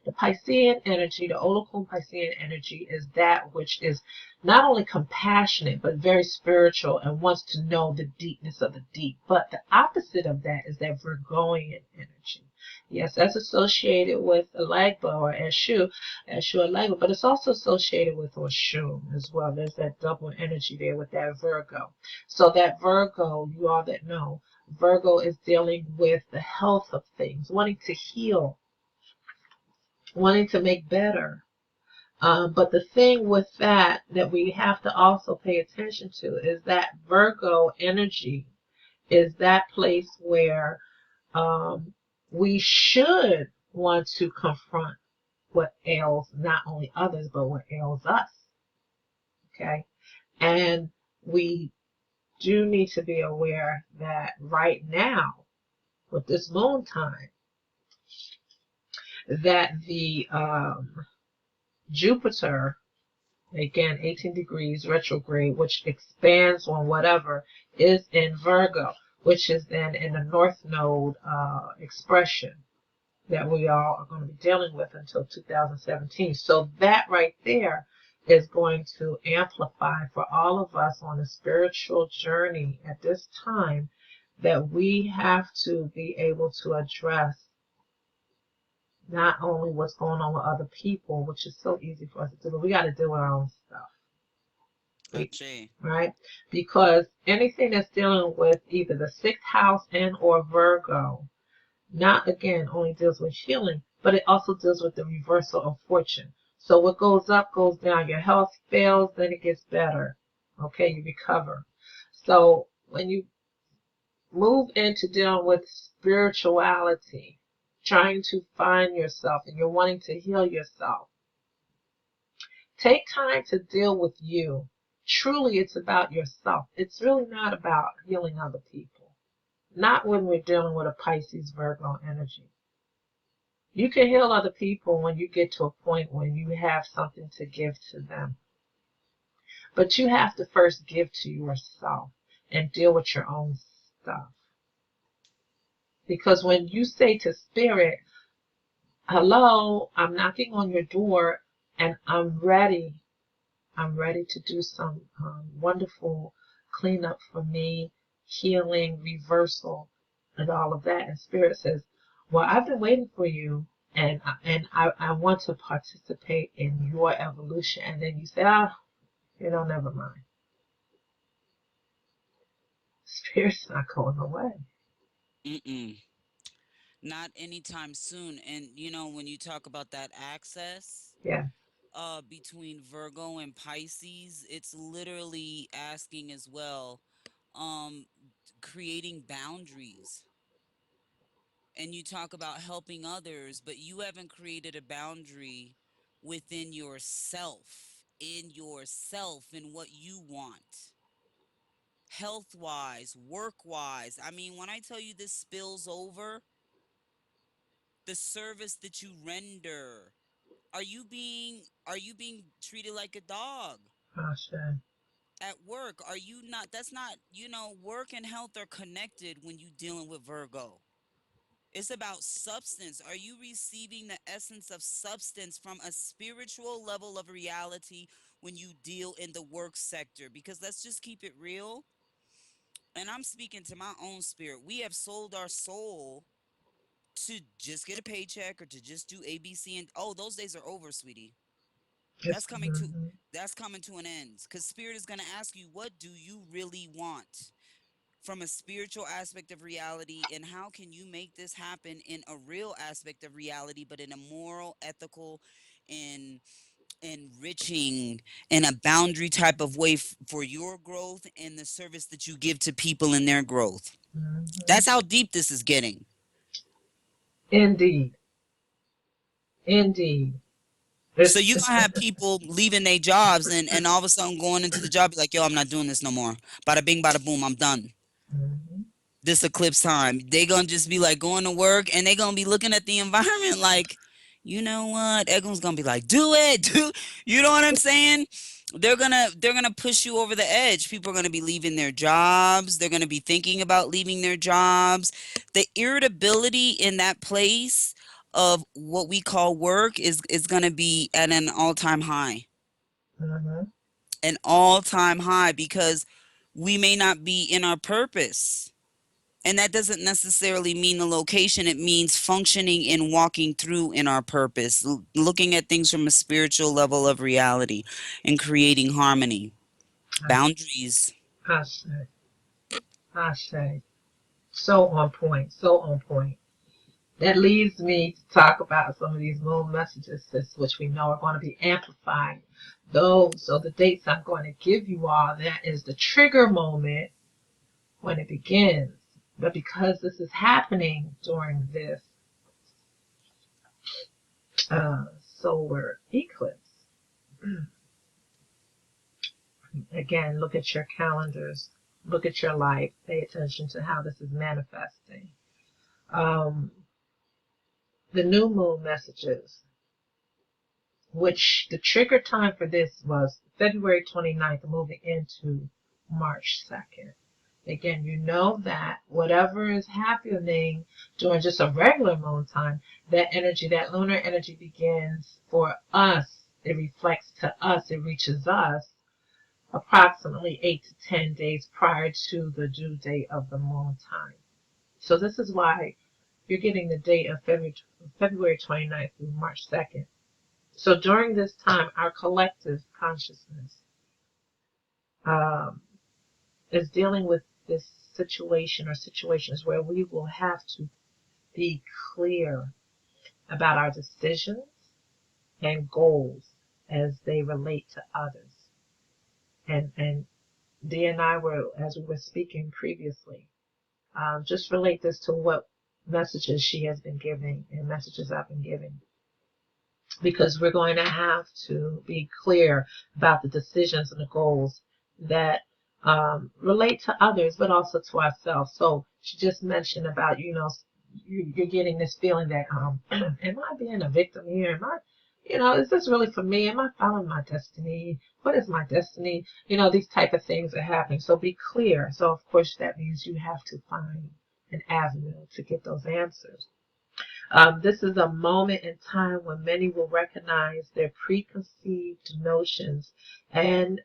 The Piscean energy, the Olokun Piscean energy, is that which is not only compassionate but very spiritual and wants to know the deepness of the deep. But the opposite of that is that Virgoian energy. Yes, that's associated with Alagba or Eshu Alagba, but it's also associated with Oshun as well. There's that double energy there with that Virgo. So that Virgo, you all that know, Virgo is dealing with the health of things, wanting to heal, wanting to make better. But the thing with that we have to also pay attention to is that Virgo energy is that place where um, we should want to confront what ails not only others, but what ails us. Okay. And we do need to be aware that right now, with this moon time, that the Jupiter, again, 18 degrees retrograde, which expands on whatever, is in Virgo, which is then in the North Node expression that we all are going to be dealing with until 2017. So that right there is going to amplify for all of us on a spiritual journey at this time, that we have to be able to address not only what's going on with other people, which is so easy for us to do, but we got to do our own stuff. Ache. Right? Because anything that's dealing with either the sixth house and or Virgo, not again only deals with healing, but it also deals with the reversal of fortune. So what goes up goes down. Your health fails, then it gets better. Okay, you recover. So when you move into dealing with spirituality, trying to find yourself and you're wanting to heal yourself, take time to deal with you. Truly, it's about yourself. It's really not about healing other people. Not when we're dealing with a Pisces Virgo energy. You can heal other people when you get to a point when you have something to give to them. But you have to first give to yourself and deal with your own stuff. Because when you say to spirit, hello, I'm knocking on your door and I'm ready to do some wonderful cleanup for me, healing, reversal, and all of that. And Spirit says, well, I've been waiting for you, and I want to participate in your evolution. And then you say, never mind. Spirit's not going away. Mm-mm. Not anytime soon. And when you talk about that access Yeah, between Virgo and Pisces, it's literally asking as well, um, creating boundaries. And you talk about helping others, but you haven't created a boundary within yourself, in what you want, health wise, work wise. I mean, when I tell you this spills over, the service that you render, are you being treated like a dog Asha. at work? Are you not? That's not, work and health are connected when you dealing with Virgo. It's about substance. Are you receiving the essence of substance from a spiritual level of reality when you deal in the work sector? Because let's just keep it real. And I'm speaking to my own spirit. We have sold our soul to just get a paycheck or to just do ABC, and oh, those days are over, sweetie. That's It's, coming to that's coming to an end, cuz spirit is going to ask you, what do you really want from a spiritual aspect of reality, and how can you make this happen in a real aspect of reality, but in a moral, ethical, and enriching in a boundary type of way for your growth and the service that you give to people in their growth. Mm-hmm. That's how deep this is getting. Indeed. Indeed. So It's you're gonna have people leaving their jobs and all of a sudden going into the job, be like, yo, I'm not doing this no more. Bada bing, bada boom, I'm done. Mhm. This eclipse time. They gonna just be like going to work and they gonna be looking at the environment like, you know what? Everyone's gonna be like, do it, do you know what I'm saying? They're gonna push you over the edge. People are gonna be leaving their jobs. They're gonna be thinking about leaving their jobs. The irritability in that place of what we call work is gonna be at an all-time high. Mhm. An all-time high because we may not be in our purpose. And that doesn't necessarily mean the location. It means functioning and walking through in our purpose, looking at things from a spiritual level of reality and creating harmony, boundaries. I say, I say, so on point, so on point. That leads me to talk about some of these moon messages, sis, which we know are going to be amplified. So the dates I'm going to give you all, that is the trigger moment when it begins. But because this is happening during this solar eclipse, again, look at your calendars, look at your life, pay attention to how this is manifesting. Um, the new moon messages, which the trigger time for this was February 29th, moving into March 2nd. Again, you know that whatever is happening during just a regular moon time, that energy, that lunar energy begins for us. It reflects to us, it reaches us approximately 8 to 10 days prior to the due date of the moon time. So this is why you're getting the date of February 29th through March 2nd. So during this time, our collective consciousness um, is dealing with this situation or situations where we will have to be clear about our decisions and goals as they relate to others. And Dee and I were, as we were speaking previously, just relate this to what messages she has been giving and messages I've been giving. Because we're going to have to be clear about the decisions and the goals that relate to others, but also to ourselves. So she just mentioned about, you're getting this feeling that, am I being a victim here? Am I, is this really for me? Am I following my destiny? What is my destiny? These type of things are happening. So be clear. So of course that means you have to find an avenue to get those answers. This is a moment in time when many will recognize their preconceived notions and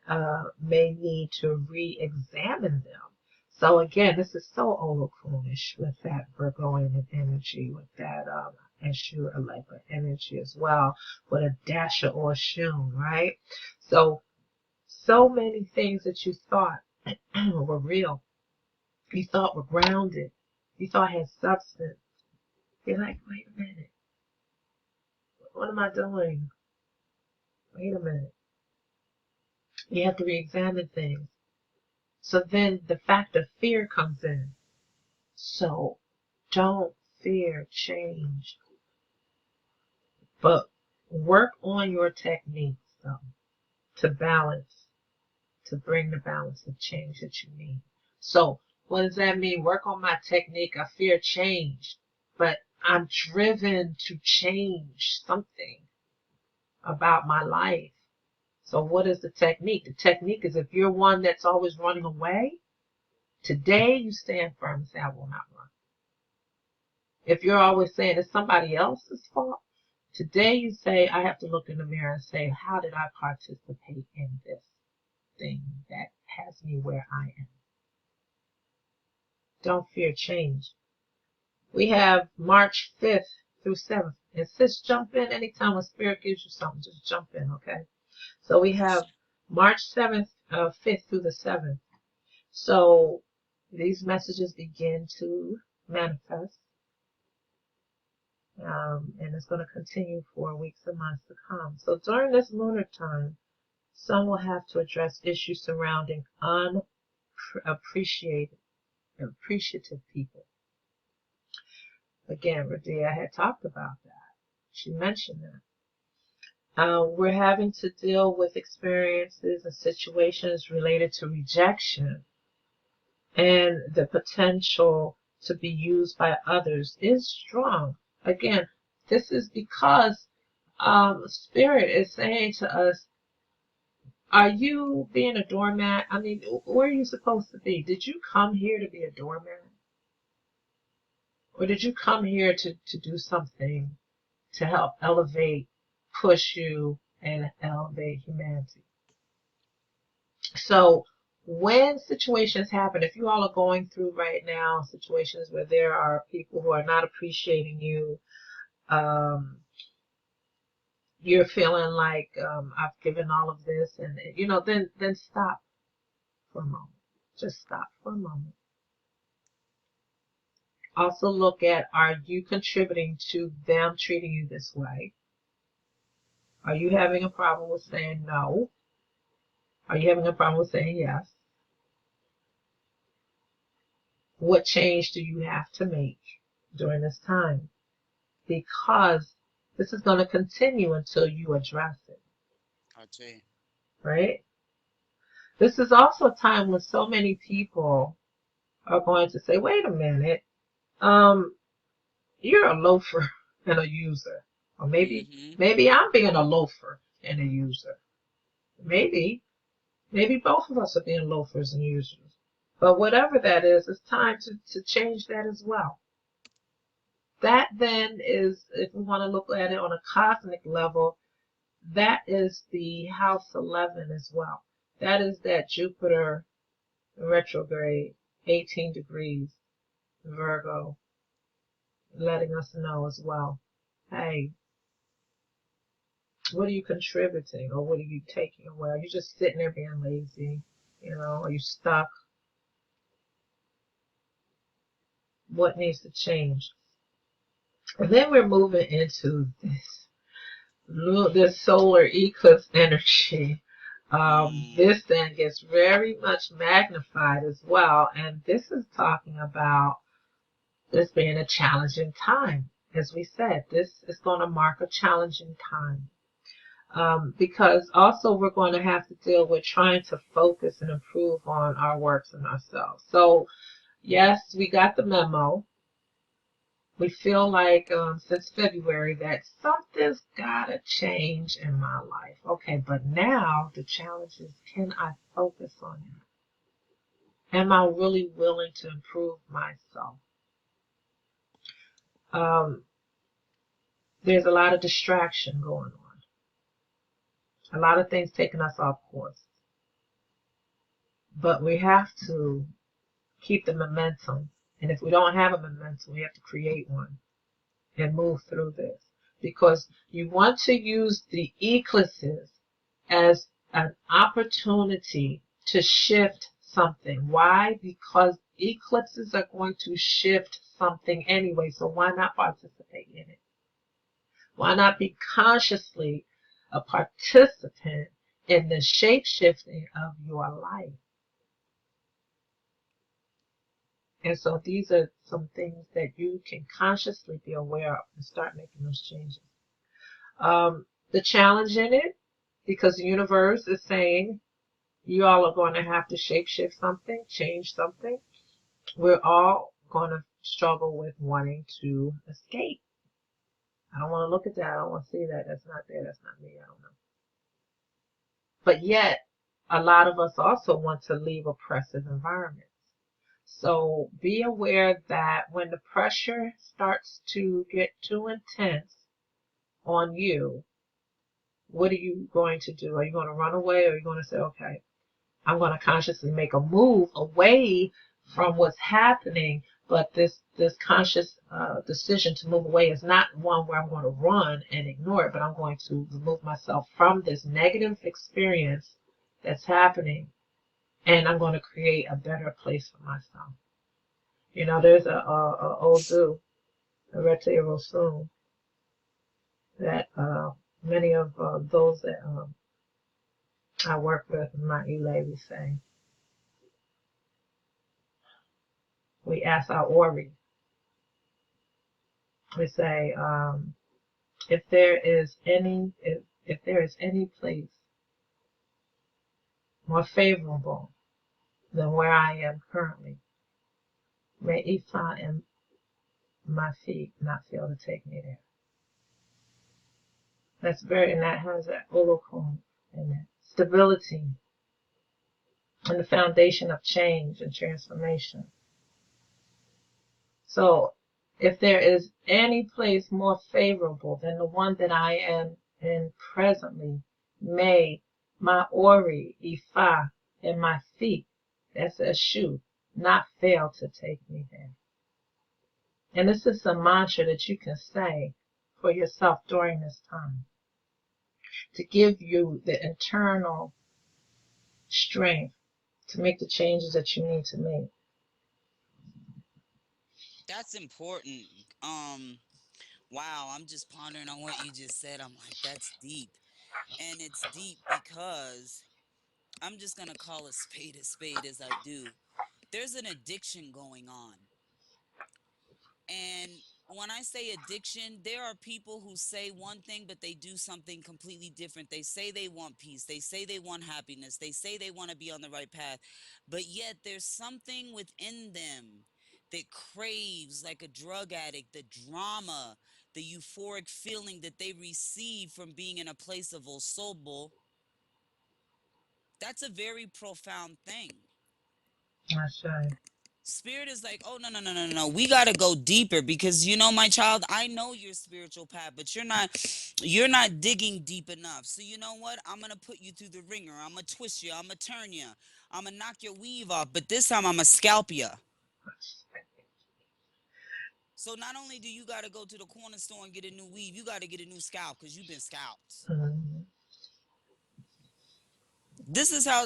may need to re-examine them. So again, this is so Olokunish with that Virgoian energy, with that Ashura Allegra energy as well, with a dash of Orshun, right? So many things that you thought were real, you thought were grounded, you thought had substance. You're like, wait a minute. What am I doing? Wait a minute. You have to re-examine things. So then the fact of fear comes in. So don't fear change, but work on your techniques though, to balance, to bring the balance of change that you need. So what does that mean? Work on my technique. I fear change, but I'm driven to change something about my life. So what is the technique? The technique is if you're one that's always running away, today you stand firm and say, I will not run. If you're always saying it's somebody else's fault, today you say, I have to look in the mirror and say, how did I participate in this thing that has me where I am? Don't fear change. We have March 5th through 7th. And sis, jump in anytime when spirit gives you something, just jump in, okay? So we have March 7th, 5th through the 7th. So these messages begin to manifest and it's going to continue for weeks and months to come. So during this lunar time, some will have to address issues surrounding unappreciated, appreciative people. Again, Radia had talked about that. She mentioned that. We're having to deal with experiences and situations related to rejection, and the potential to be used by others is strong. Again, this is because Spirit is saying to us, are you being a doormat? I mean, where are you supposed to be? Did you come here to be a doormat? Or did you come here to do something to help elevate, push you, and elevate humanity? So when situations happen, if you all are going through right now situations where there are people who are not appreciating you, um, you're feeling like I've given all of this, and then stop for a moment. Just stop for a moment. Also look at, are you contributing to them treating you this way? Are you having a problem with saying no? Are you having a problem with saying yes? What change do you have to make during this time? Because this is going to continue until you address it, I tell you. right? This is also a time when so many people are going to say, wait a minute, um, you're a loafer and a user. Or Mm-hmm. maybe I'm being a loafer and a user. Maybe both of us are being loafers and users. But whatever that is, it's time to change that as well. That then is, if we want to look at it on a cosmic level, that is the house 11 as well. That is that Jupiter retrograde, 18 degrees, Virgo, letting us know as well. Hey, what are you contributing, or what are you taking away? Are you just sitting there being lazy? Are you stuck? What needs to change? And then we're moving into this solar eclipse energy. Mm. This then gets very much magnified as well. And this is talking about this being a challenging time. As we said, this is going to mark a challenging time. Because also we're going to have to deal with trying to focus and improve on our works and ourselves. So, yes, we got the memo. We feel like since February that something's gotta change in my life. Okay, but now the challenge is, can I focus on it? Am I really willing to improve myself? Um, there's a lot of distraction going on, a lot of things taking us off course. But we have to keep the momentum. And if we don't have a momentum, we have to create one and move through this. Because you want to use the eclipses as an opportunity to shift something. Why? Because eclipses are going to shift something anyway, so why not participate in it? Why not be consciously a participant in the shape shifting of your life? And so these are some things that you can consciously be aware of and start making those changes. The challenge in it, because the universe is saying you all are going to have to shapeshift something, change something. We're all going to struggle with wanting to escape. I don't want to look at that. I don't want to see that. That's not there. That's not me. I don't know. But yet, a lot of us also want to leave oppressive environments. So be aware that when the pressure starts to get too intense on you, what are you going to do? Are you going to run away, or are you going to say, okay, I'm going to consciously make a move away from what's happening, but this conscious decision to move away is not one where I'm going to run and ignore it, but I'm going to remove myself from this negative experience that's happening, and I'm going to create a better place for myself. There's a old dude, a retiro soon. that many of those that I work with in my Elay, we say, we ask our Ori, we say, if there is any, if there is any place more favorable than where I am currently, may Ifa and my feet not fail to take me there. That's very, and that has that olokun and that stability and the foundation of change and transformation. So if there is any place more favorable than the one that I am in presently, may my Ori, Ifa, and my feet, that's a shoe, not fail to take me there. And this is a mantra that you can say for yourself during this time to give you the internal strength to make the changes that you need to make. That's important. Wow, I'm just pondering on what you just said. I'm like, that's deep. And it's deep because I'm just going to call a spade as I do. There's an addiction going on. And when I say addiction, there are people who say one thing, but they do something completely different. They say they want peace. They say they want happiness. They say they want to be on the right path. But yet there's something within them that craves, like a drug addict, the drama, the euphoric feeling that they receive from being in a place of osobo. That's a very profound thing. I say, Spirit is like, oh, no, no, no, no, no. We got to go deeper because, you know, my child, I know your spiritual path, but you're not digging deep enough. So you know what? I'm going to put you through the ringer. I'm going to twist you. I'm going to turn you. I'm going to knock your weave off, but this time I'm going to scalp you. So not only do you got to go to the corner store and get a new weave, you got to get a new scalp because you've been scalped. mm, This is how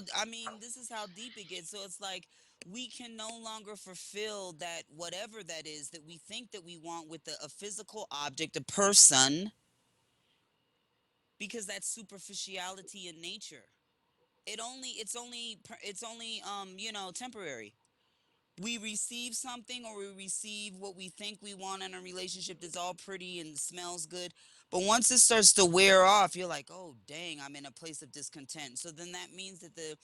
deep it gets. So it's like we can no longer fulfill that whatever that is that we think that we want with a physical object, a person, because that's superficiality in nature. It's only temporary. We receive something or we receive what we think we want in a relationship that's all pretty and smells good. But once it starts to wear off, you're like, oh dang, I'm in a place of discontent. So then that means that the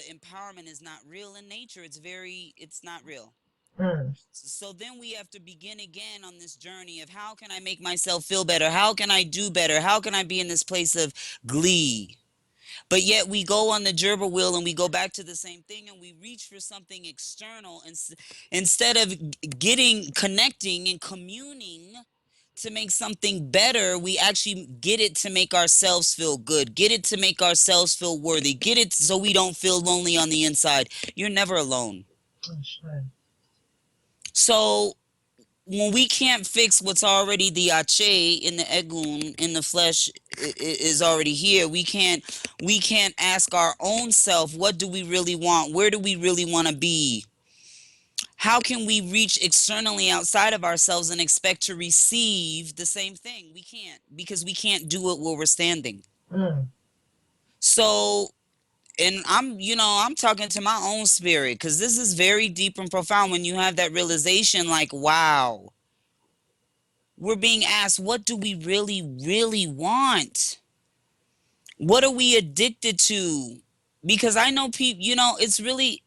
empowerment is not real in nature. It's not real. mm, So then we have to begin again on this journey of how can I make myself feel better? How can I do better? How can I be in this place of glee? But yet we go on the gerbil wheel and we go back to the same thing and we reach for something external instead of connecting and communing to make something better. We actually get it to make ourselves feel good, get it to make ourselves feel worthy, get it so we don't feel lonely on the inside. You're never alone. I say, So when we can't fix what's already the ache in the egun in the flesh is already here, we can't ask our own self, what do we really want, where do we really want to be, how can we reach externally outside of ourselves and expect to receive the same thing? We can't, because we can't do it where we're standing. mm, So, and I'm talking to my own spirit because this is very deep and profound when you have that realization, like, wow, we're being asked, what do we really, really want? What are we addicted to? Because I know people, it's really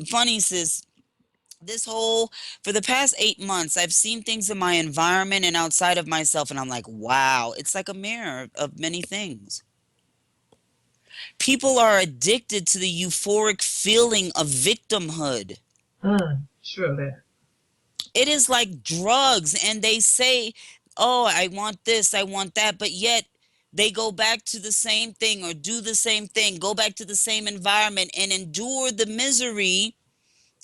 funny, sis. This whole, for the past 8 months, I've seen things in my environment and outside of myself, and I'm like, wow, it's like a mirror of many things. People are addicted to the euphoric feeling of victimhood. true that. It is like drugs, and they say, oh, I want this, I want that, but yet they go back to the same thing or do the same thing, go back to the same environment and endure the misery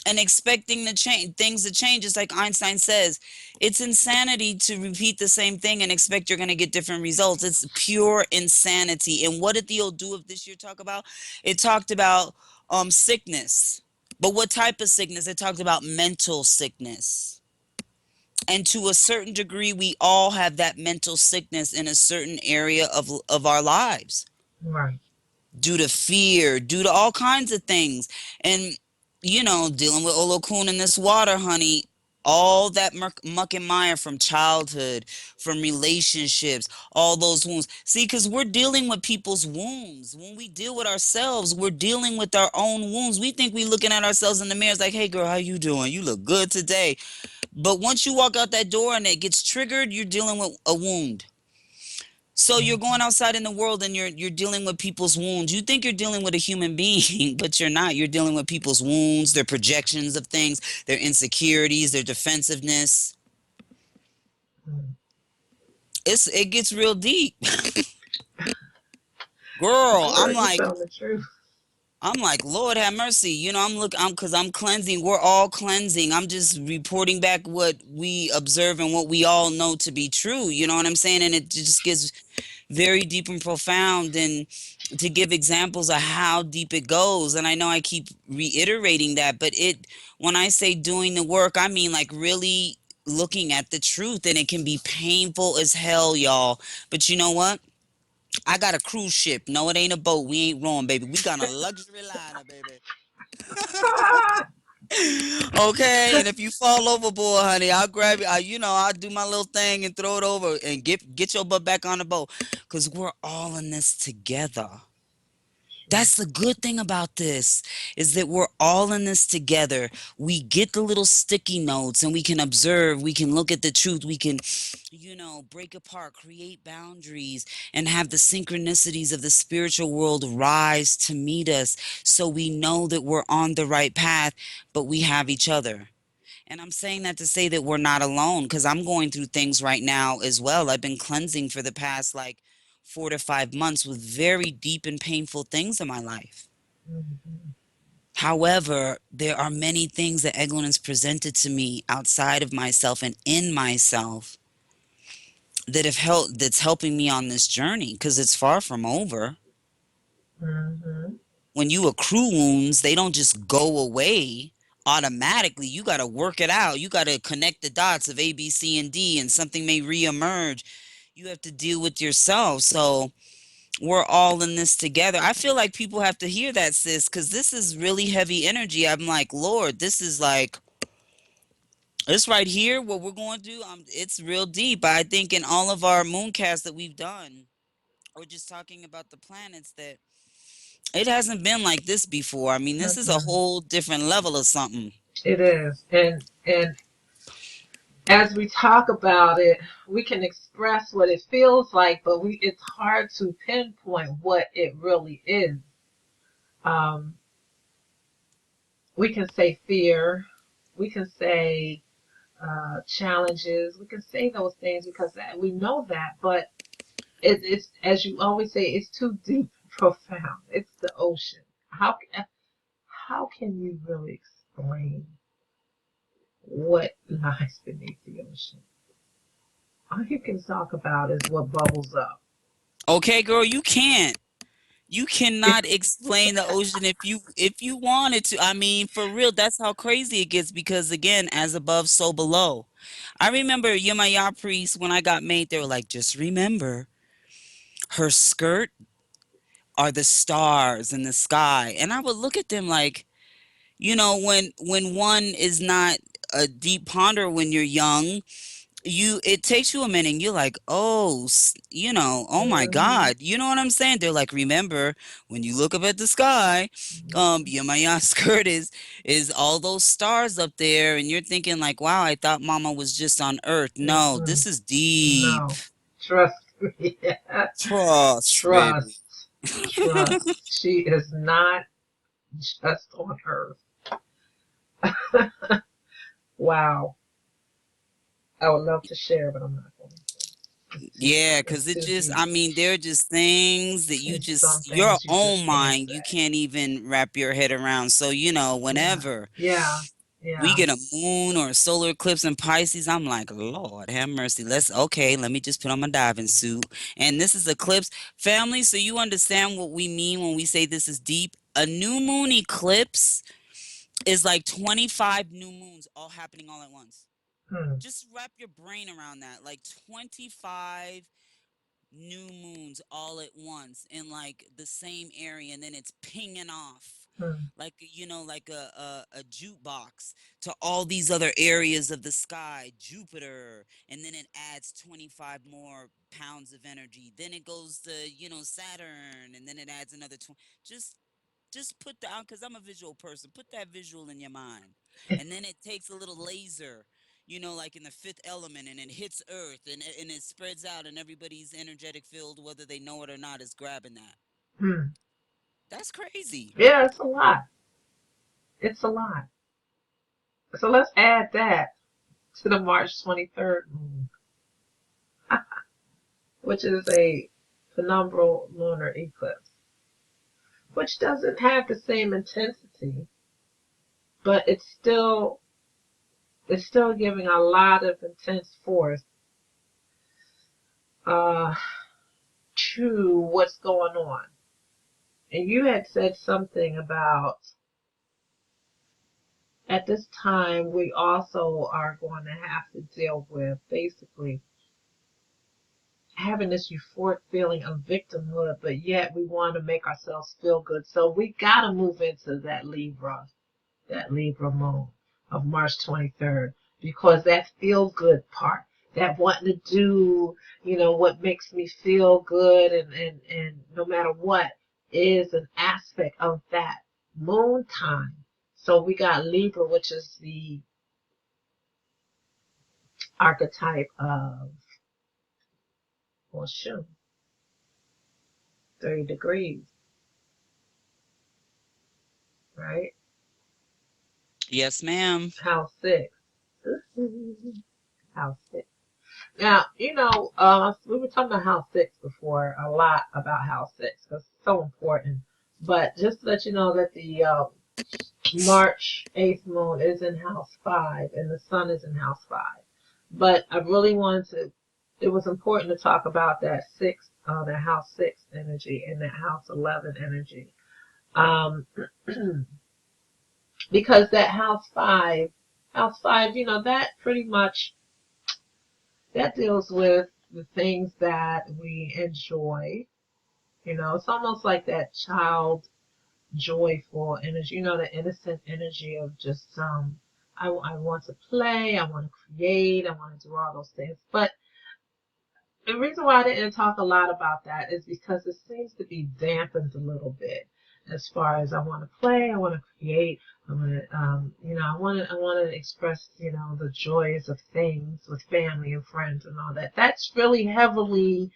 and expecting the change things to change. It's like Einstein says, it's insanity to repeat the same thing and expect you're going to get different results. It's pure insanity. And what did the old do of this year talk about? It talked about sickness. But what type of sickness? It talked about mental sickness. And to a certain degree, we all have that mental sickness in a certain area of our lives, Right. due to fear, due to all kinds of things. And, dealing with Olokun in this water, honey, all that muck and mire from childhood, from relationships, all those wounds. See, because we're dealing with people's wounds. When we deal with ourselves, we're dealing with our own wounds. We think we looking at ourselves in the mirror, it's like, hey, girl, how you doing? You look good today. But once you walk out that door and it gets triggered, you're dealing with a wound. So you're Mhm. going outside in the world and you're dealing with people's wounds. You think you're dealing with a human being, but you're not. You're dealing with people's wounds, their projections of things, their insecurities, their defensiveness. Mhm. It gets real deep. Girl, Girl, you telling the truth. I'm like, Lord have mercy. I'm cleansing. We're all cleansing. I'm just reporting back what we observe and what we all know to be true. You know what I'm saying? And it just gets very deep and profound, and to give examples of how deep it goes. And I know I keep reiterating that, but when I say doing the work, I mean like really looking at the truth, and it can be painful as hell, y'all. But you know what? I got a cruise ship. No, it ain't a boat. We ain't rowing, baby. We got a luxury liner, baby. Okay, and if you fall overboard, honey, I'll grab you. I'll do my little thing and throw it over and get your butt back on the boat, cause we're all in this together. True. That's the good thing about this, is that we're all in this together. We get the little sticky notes and we can observe, we can look at the truth, we can, break apart, create boundaries, and have the synchronicities of the spiritual world rise to meet us, so we know that we're on the right path, but we have each other. And I'm saying that to say that we're not alone, because I'm going through things right now as well. I've been cleansing for the past like 4 to 5 months with very deep and painful things in my life. Mhm. However, there are many things that Eglon has presented to me outside of myself and in myself that's helping me on this journey, because it's far from over. Mhm. When you accrue wounds, they don't just go away automatically. You got to work it out. You got to connect the dots of A, B, C, and D, and something may reemerge. You have to deal with yourself. So we're all in this together. I feel like people have to hear that, sis, because this is really heavy energy. I'm like, Lord, this is like, this right here, what we're going to do, it's real deep. I think in all of our mooncasts that we've done, or just talking about the planets, that it hasn't been like this before. I mean, this is a Mm-mm. whole different level of something. It is, and as we talk about it, we can express what it feels like, but it's hard to pinpoint what it really is. Um, we can say fear, we can say challenges, we can say those things because we know that, but it's as you always say, it's too deep, profound. It's the ocean. How can you really explain what lies beneath the ocean? All you can talk about is what bubbles up. Okay, girl, you can't. You cannot explain the ocean if you wanted to. I mean, for real, that's how crazy it gets, because again, as above, so below. I remember Yemaya priest when I got made, they were like, just remember, her skirt are the stars in the sky. And I would look at them like, when one is not a deep ponder when you're young, it takes you a minute and you're like, oh, oh my Hmm. God, you know what I'm saying? They're like, remember, when you look up at the sky, Yemaya skirt is all those stars up there, and you're thinking like, wow, I thought mama was just on earth. No, Mm-mm. this is deep. No, trust me. Trust, baby. Trust, trust. She is not just on Earth. Wow. I would love to share, but I'm not going to. Yeah, It's because it too just, deep. I mean, there are just things that It's some your things you own just can't mind, you say. can't even wrap your head around. So, Yeah, whenever yeah, we yeah. get a moon or a solar eclipse in Pisces, I'm like, Lord, have mercy. Okay, let me just put on my diving suit. And this is eclipse family. So you understand what we mean when we say this is deep. A new moon eclipse is like 25 new moons all happening all at once. Hmm. Just wrap your brain around that. Like 25 new moons all at once in like the same area, and then it's pinging off Hmm. like like a jukebox to all these other areas of the sky, Jupiter, and then it adds 25 more pounds of energy, then it goes to Saturn, and then it adds another 20. Just put that, because I'm a visual person, put that visual in your mind. And then it takes a little laser, like in the fifth element, and it hits Earth, and it spreads out, and everybody's energetic field, whether they know it or not, is grabbing that. Hmm. That's crazy. Yeah, it's a lot. It's a lot. So let's add that to the March 23rd moon, which is a penumbral lunar eclipse, which doesn't have the same intensity, but it's still giving a lot of intense force uh, to what's going on. And you had said something about at this time we also are going to have to deal with basically having this euphoric feeling of victimhood, but yet we want to make ourselves feel good. So we got to move into that Libra moon of March 23rd, because that feel good part, that wanting to do, what makes me feel good, and no matter what, is an aspect of that moon time. So we got Libra, which is the archetype of, well, shoot, 30 degrees, right? Yes, ma'am. House 6. House 6. Now, we were talking about House 6 before, a lot about House 6, because it's so important. But just to let you know that the March 8th moon is in House 5, and the sun is in House 5. But I really wanted to, it was important to talk about that House 6 energy and that House 11 energy. Um, because that House 5, that pretty much that deals with the things that we enjoy. It's almost like that child joyful energy, the innocent energy of just I want to play, I want to create, I want to do all those things. But the reason why I didn't talk a lot about that is because it seems to be dampened a little bit as far as I want to play, I want to create, I want to, I want to express, the joys of things with family and friends and all that. That's really heavily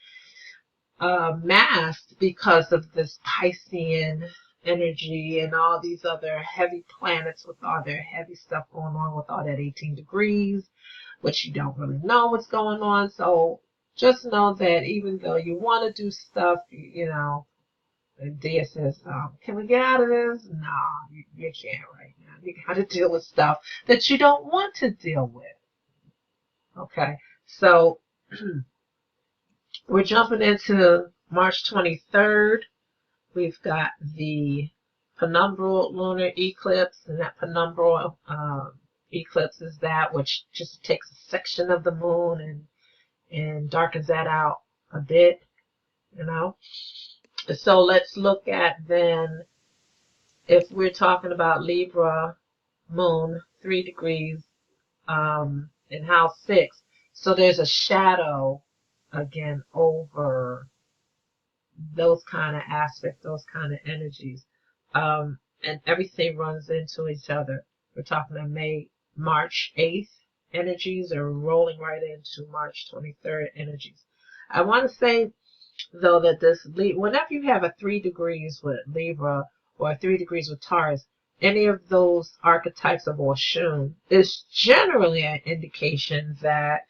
masked because of this Piscean energy and all these other heavy planets with all their heavy stuff going on with all that 18 degrees, which you don't really know what's going on. So just know that even though you want to do stuff, and Dia says, can we get out of this? No, you can't right now. You got to deal with stuff that you don't want to deal with. Okay, so we're jumping into March 23rd. We've got the penumbral lunar eclipse, and that penumbral eclipse is that which just takes a section of the moon and darkens that out a bit, you know. So let's look at then, if we're talking about Libra moon, 3 degrees in house 6. So there's a shadow again over those kind of aspects, those kind of energies. And everything runs into each other. We're talking about March 8th energies are rolling right into March 23rd energies. I want to say, though, that whenever you have a 3 degrees with Libra or 3 degrees with Taurus, any of those archetypes of Oshun is generally an indication that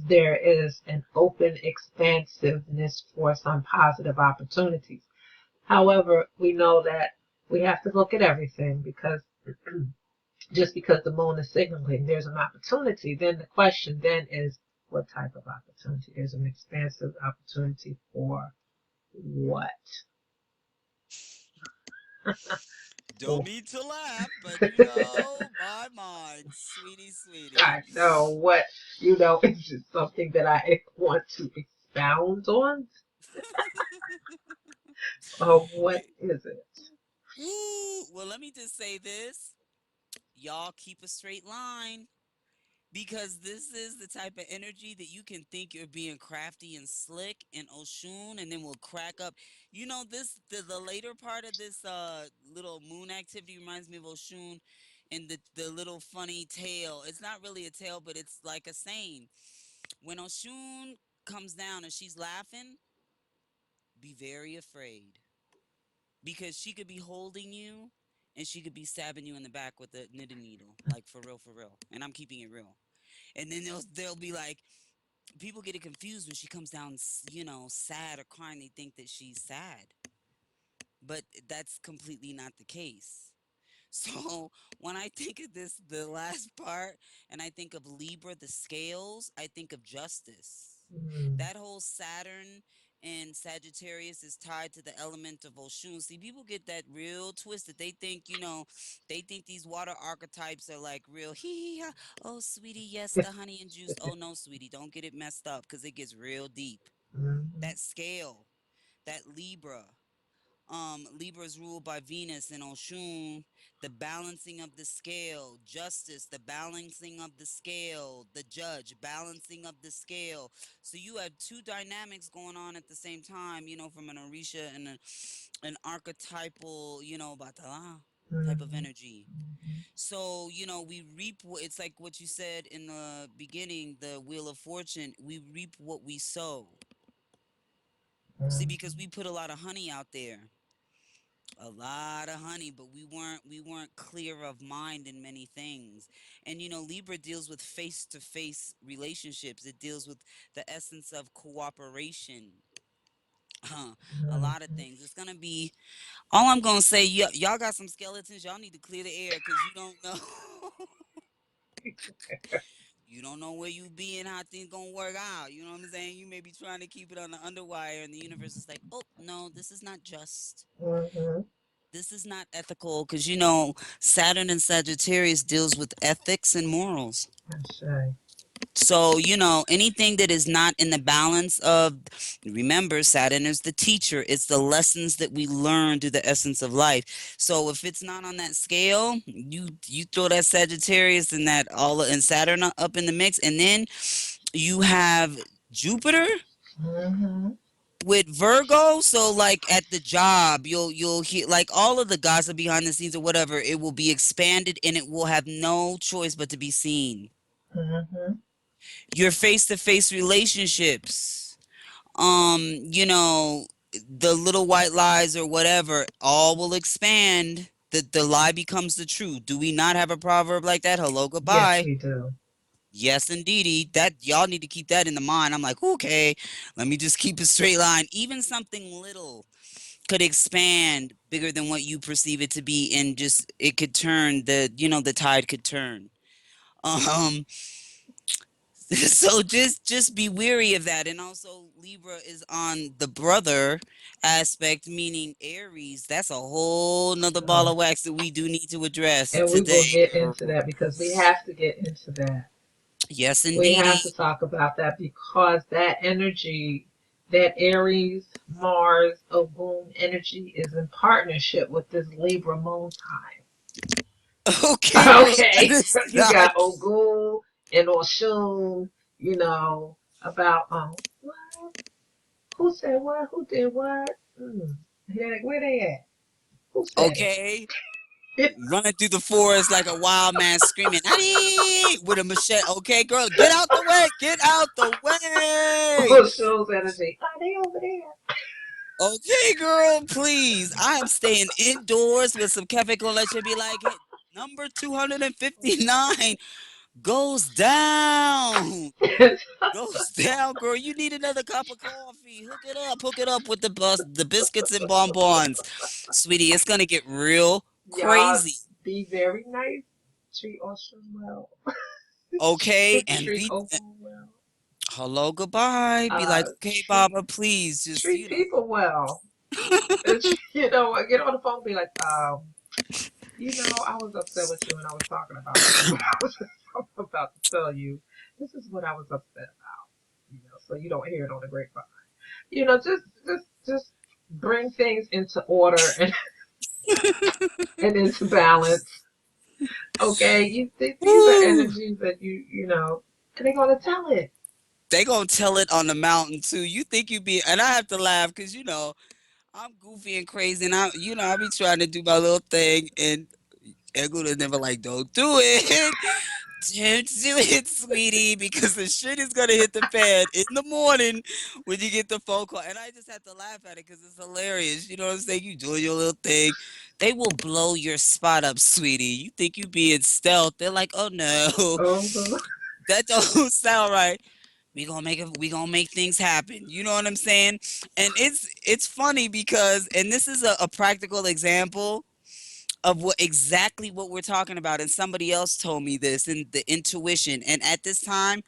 there is an open expansiveness for some positive opportunities. However, we know that we have to look at everything, because just because the moon is signaling there's an opportunity, then the question then is, what type of opportunity? There's an expansive opportunity for what? Don't Oh, mean to laugh, but my mind, sweetie, sweetie. I know what, is it something that I want to expound on? Or what It- is it? Ooh, well, let me just say this. Y'all keep a straight line. Because this is the type of energy that you can think you're being crafty and slick and Oshun, and then will crack up. This the later part of this little moon activity reminds me of Oshun and the little funny tale. It's not really a tale, but it's like a saying. When Oshun comes down and she's laughing, be very afraid. Because she could be holding you and she could be stabbing you in the back with a knitting needle. Like for real, for real. And I'm keeping it real. And then they'll be like, people get it confused when she comes down, sad or crying. They think that she's sad, but that's completely not the case. So when I think of this, the last part, and I think of Libra, the scales, I think of justice. Mm, That whole Saturn and Sagittarius is tied to the element of Oshun. See, people get that real twisted. They think, they think these water archetypes are like real. Hee hee ha. Oh, sweetie, yes, the honey and juice. Oh no, sweetie, don't get it messed up because it gets real deep. mhm, That scale, that Libra. Libra is ruled by Venus and Oshun, the balancing of the scale, justice, the balancing of the scale, the judge, balancing of the scale. So you have two dynamics going on at the same time, from an Orisha and an archetypal, Batala type of mhm, energy. So, we reap it's like what you said in the beginning, the Wheel of Fortune, we reap what we sow. See, mhm, because we put a lot of honey out there, a lot of honey, but we weren't clear of mind in many things. And Libra deals with face-to-face relationships. It deals with the essence of cooperation. A mhm, lot of things. It's gonna be all I'm gonna say. Y'all got some skeletons. Y'all need to clear the air because you don't know. You don't know where you be and how things gonna work out. You know what I'm saying? You may be trying to keep it on the underwire, and the universe is like, oh no, this is not just. mhm. This is not ethical because Saturn and Sagittarius deals with ethics and morals. I say. So anything that is not in the balance of, remember, Saturn is the teacher. It's the lessons that we learn through the essence of life. So if it's not on that scale, you throw that Sagittarius and that all and Saturn up in the mix, and then you have Jupiter Mhm, with Virgo. So like at the job, you'll hear like all of the gossip behind the scenes or whatever. It will be expanded and it will have no choice but to be seen. mhm. Your face-to-face relationships, um, you know, the little white lies or whatever, all will expand. The lie becomes the truth. Do we not have a proverb like that? Hello, Yes, goodbye. we do. Yes, indeedy. That y'all need to keep that in the mind. I'm like, okay, let me just keep a straight line. Even something little could expand bigger than what you perceive it to be, and just it could turn the tide could turn. Um, so just be weary of that. And also Libra is on the brother aspect, meaning Aries. That's a whole nother ball Oh, of wax that we do need to address and we will today, get girl. into that because we have to get into that. Yes, We indeedy. have to talk about that because that energy, that Aries, Mars, Ogun energy is in partnership with this Libra moon time. Okay, girl, that Okay, is you not got Ogun and Oshun, about what? Who said what? Who did what? Where they at? Who said okay. it? Running through the forest like a wild man screaming, "Adi!" with a machete. Okay, girl, get out the way. Get out the way. Oshun's energy. Are they over there? Okay, girl, please. I am staying indoors with some chemical that should be like, hey, number 259 goes down. Goes down, girl. You need another cup of coffee. Hook it up. Hook it up with the biscuits and bonbons. Sweetie, it's gonna get real Y'all crazy. be very nice. Treat Oshun well. Okay? And Treat be Ogun well. hello, goodbye. Be like, okay, Treat Baba, please, just treat people well. And, get on the phone and be like, I was upset with you when I was talking about this, but I was just about to tell you this is what I was upset about. So you don't hear it on the grapevine. Just bring things into order and into balance. Okay, these are Woo! energies that and they're gonna tell it. They gonna tell it on the mountain too. You think you be, and I have to laugh because I'm goofy and crazy, and I be trying to do my little thing, and Eguna never like, don't do it. Don't do it, sweetie, because the shit is gonna hit the fan in the morning when you get the phone call. And I just have to laugh at it because it's hilarious. You know what I'm saying? You doing your little thing. They will blow your spot up, sweetie. You think you being stealth. They're like, oh no, Uh-huh. that don't sound right. We gonna make things happen. You know what I'm saying? And it's funny because, and this is a practical example of what we're talking about, and somebody else told me this, and the intuition, and at this time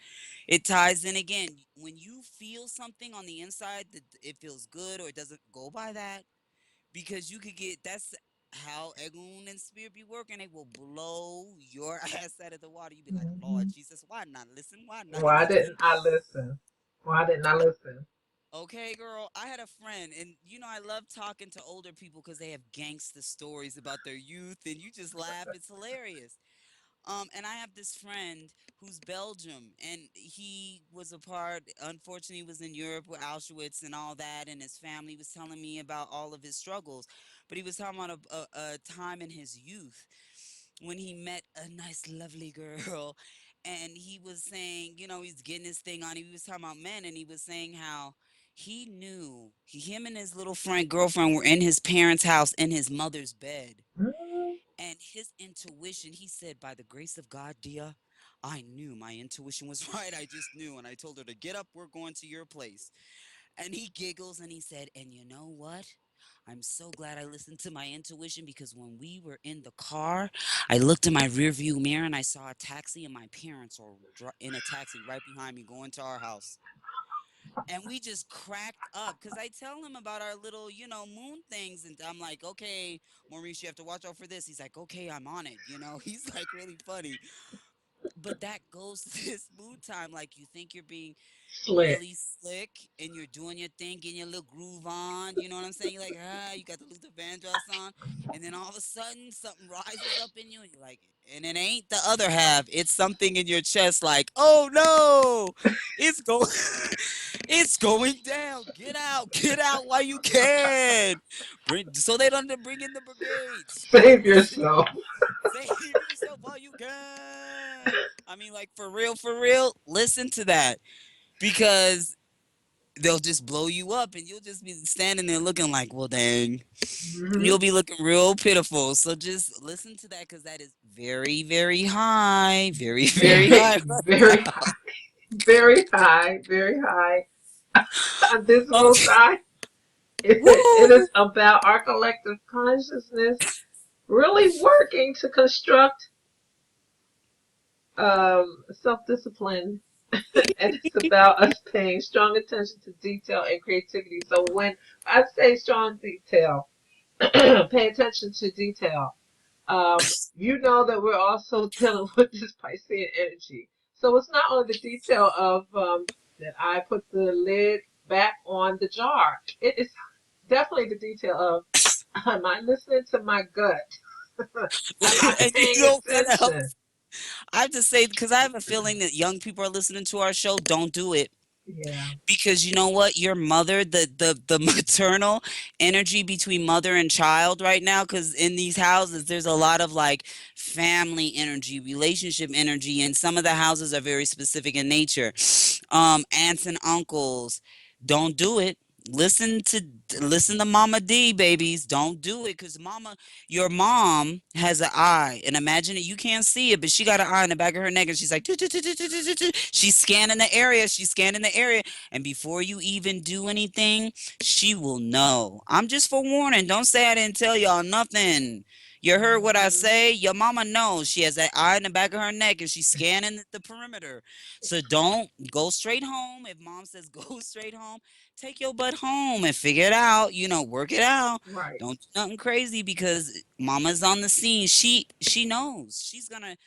it ties in again. When you feel something on the inside that it feels good, or it doesn't, go by that, because you could get, that's how Egun and Spirit be working. They will blow your ass out of the water. You be like, Lord Hmm. Jesus, why not listen, why not Why listen? didn't I listen? Why didn't I listen? Okay, girl, I had a friend, and I love talking to older people because they have gangster stories about their youth, and you just laugh. It's hilarious. And I have this friend who's Belgium, and he was a part. Unfortunately, he was in Europe with Auschwitz and all that, and his family was telling me about all of his struggles. But he was talking about a time in his youth when he met a nice, lovely girl, and he was saying, he's getting his thing on. He was talking about men, and he was saying how he knew him and his little friend girlfriend were in his parents' house in his mother's bed, Hmm. and his intuition, he said, by the grace of God, Dia, I knew my intuition was right. I just knew. And I told her to get up. We're going to your place. And he giggles and he said, and you know what? I'm so glad I listened to my intuition, because when we were in the car, I looked in my rearview mirror and I saw a taxi, and my parents are in a taxi right behind me going to our house. And we just cracked up because I tell him about our little, moon things. And I'm like, okay, Maurice, you have to watch out for this. He's like, okay, I'm on it. He's like really funny. But that goes to this moon time. Like, you think you're being Slick. really slick and you're doing your thing, getting your little groove on. You know what I'm saying? You're like, you got the Luther Vandross on. And then all of a sudden, something rises up in you and you're like, and it ain't the other half. It's something in your chest like, oh no, it's going, it's going down. Get out while you can. So they don't bring in the brigade. Save Listen, yourself. save yourself while you can. I mean, like, for real, listen to that, because they'll just blow you up and you'll just be standing there looking like, well, dang, Hmm. you'll be looking real pitiful. So just listen to that, because that is very, very high. Very, very Very, high. very, very high. Very high. On this moon Okay. time, it Woo! is about our collective consciousness really working to construct self-discipline, and it's about us paying strong attention to detail and creativity. So when I say strong detail, pay attention to detail. That we're also dealing with this Piscean energy. So it's not only the detail of that I put the lid back on the jar. It is definitely the detail of, am I listening to my gut? Am I And you paying know what attention? else? I have to say, because I have a feeling that young people are listening to our show. Don't do it. Yeah. Because you know what, your mother, the maternal energy between mother and child right now, because in these houses there's a lot of like family energy, relationship energy, and some of the houses are very specific in nature. Aunts and uncles, don't do it. Listen to Mama D, babies. Don't do it, because your mom has an eye, and imagine it. You can't see it, but she got an eye in the back of her neck, and she's like, she's scanning the area. She's scanning the area, and before you even do anything, she will know. I'm just forewarning. Don't say I didn't tell y'all nothing. You heard what I Hmm. say? Your mama knows she has that eye in the back of her neck and she's scanning the perimeter. So don't go straight home. If mom says go straight home, take your butt home and figure it out. Work it out. Right. Don't do nothing crazy because mama's on the scene. She knows. She's gonna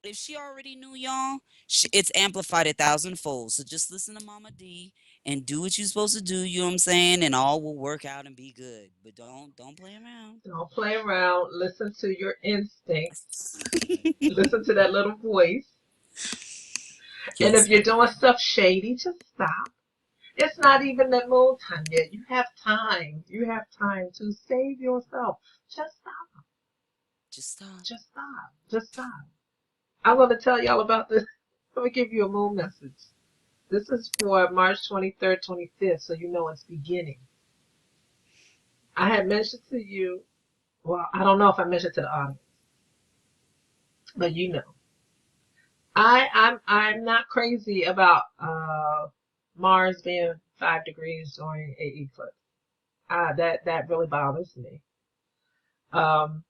if she already knew y'all, it's amplified 1,000-fold. So just listen to Mama D and do what you're supposed to do. You know what I'm saying? And all will work out and be good. But don't play around. Don't play around. Listen to your instincts. Yes. Listen to that little voice. And if Yes. you're doing stuff shady, just stop. It's not even the moon time yet. You have time. You have time to save yourself. Just stop. Just stop. Just stop. Just stop. I'm going to tell y'all about this. Let me give you a moon message. This is for March 23rd, 25th, so you know it's beginning. I had mentioned to you, well, I don't know if I mentioned to the audience, but you know. I'm not crazy about Mars being 5 degrees during a eclipse. That really bothers me. Um,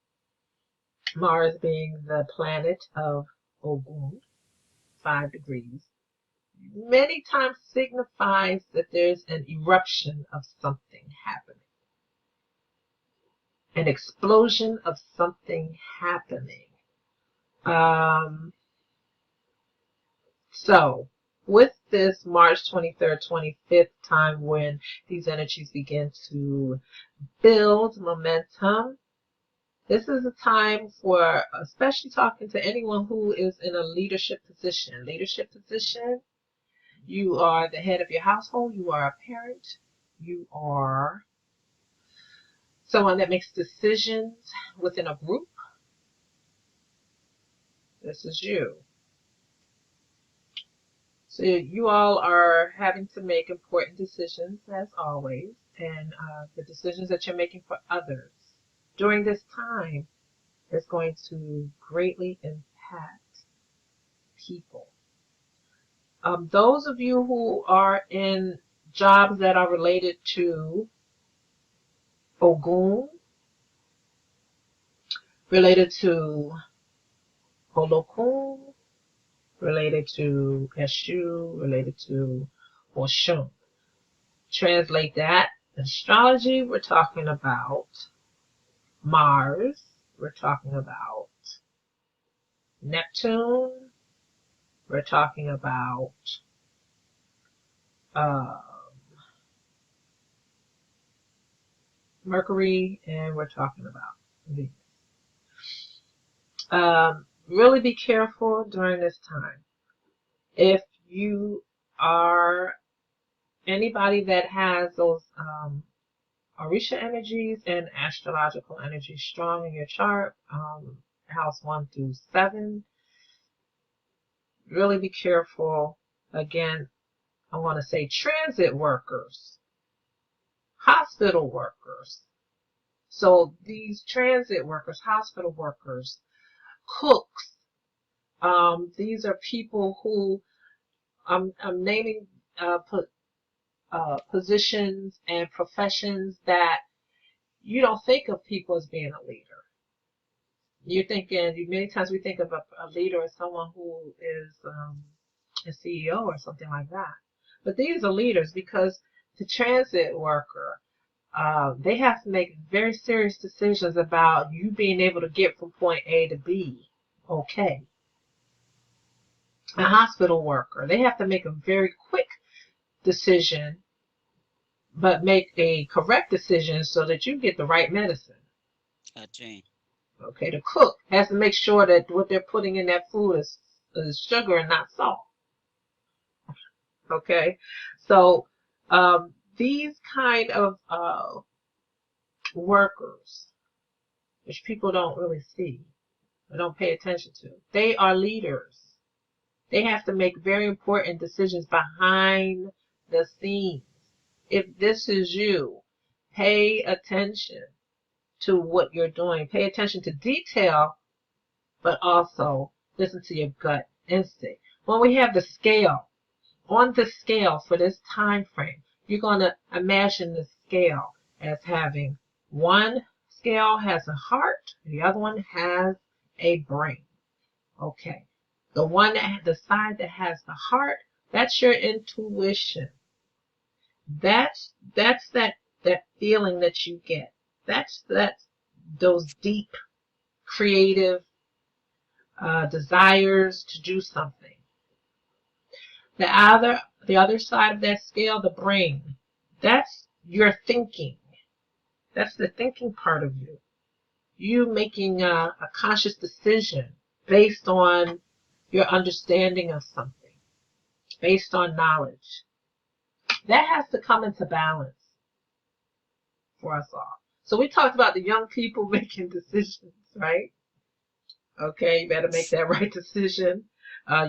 Mars being the planet of Ogun, 5 degrees, many times signifies that there's an eruption of something happening, an explosion of something happening. Um, so, with this March 23rd, 25th time when these energies begin to build momentum, this is a time for, especially talking to anyone who is in a leadership position. Leadership position, you are the head of your household, you are a parent, you are someone that makes decisions within a group. This is you. So you all are having to make important decisions as always, and the decisions that you're making for others during this time is going to greatly impact people. Those of you who are in jobs that are related to Ogun, related to Holokun, related to Eshu, related to Oshun. Translate that. Astrology, we're talking about Mars, we're talking about Neptune, we're talking about uh, Mercury, and we're talking about Venus. Really be careful during this time. If you are anybody that has those Orisha energies and astrological energies strong in your chart, house 1 through 7, really be careful. Again, I want to say transit workers, hospital workers. So these transit workers, hospital workers, cooks, these are people who I'm naming positions and professions that you don't think of people as being a leader. You're thinking, many times we think of a leader as someone who is a CEO or something like that. But these are leaders because the transit worker, they have to make very serious decisions about you being able to get from point A to B. Okay. A hospital worker, they have to make a very quick decision, but make a correct decision so that you get the right medicine. Gotcha. Okay, the cook has to make sure that what they're putting in that food is sugar and not salt. Okay, so these kind of workers, which people don't really see or don't pay attention to, they are leaders. They have to make very important decisions behind the scenes. If this is you, pay attention to what you're doing. Pay attention to detail, but also listen to your gut instinct. When we have the scale, on the scale for this time frame, you're going to imagine the scale as having one scale has a heart, the other one has a brain. Okay. The side that has the heart, that's your intuition. That's that feeling that you get. That's those deep creative desires to do something. The other side of that scale, the brain, that's your thinking. That's the thinking part of you. You making a conscious decision based on your understanding of something, based on knowledge. That has to come into balance for us all. So we talked about the young people making decisions, right? Okay, you better make that right decision.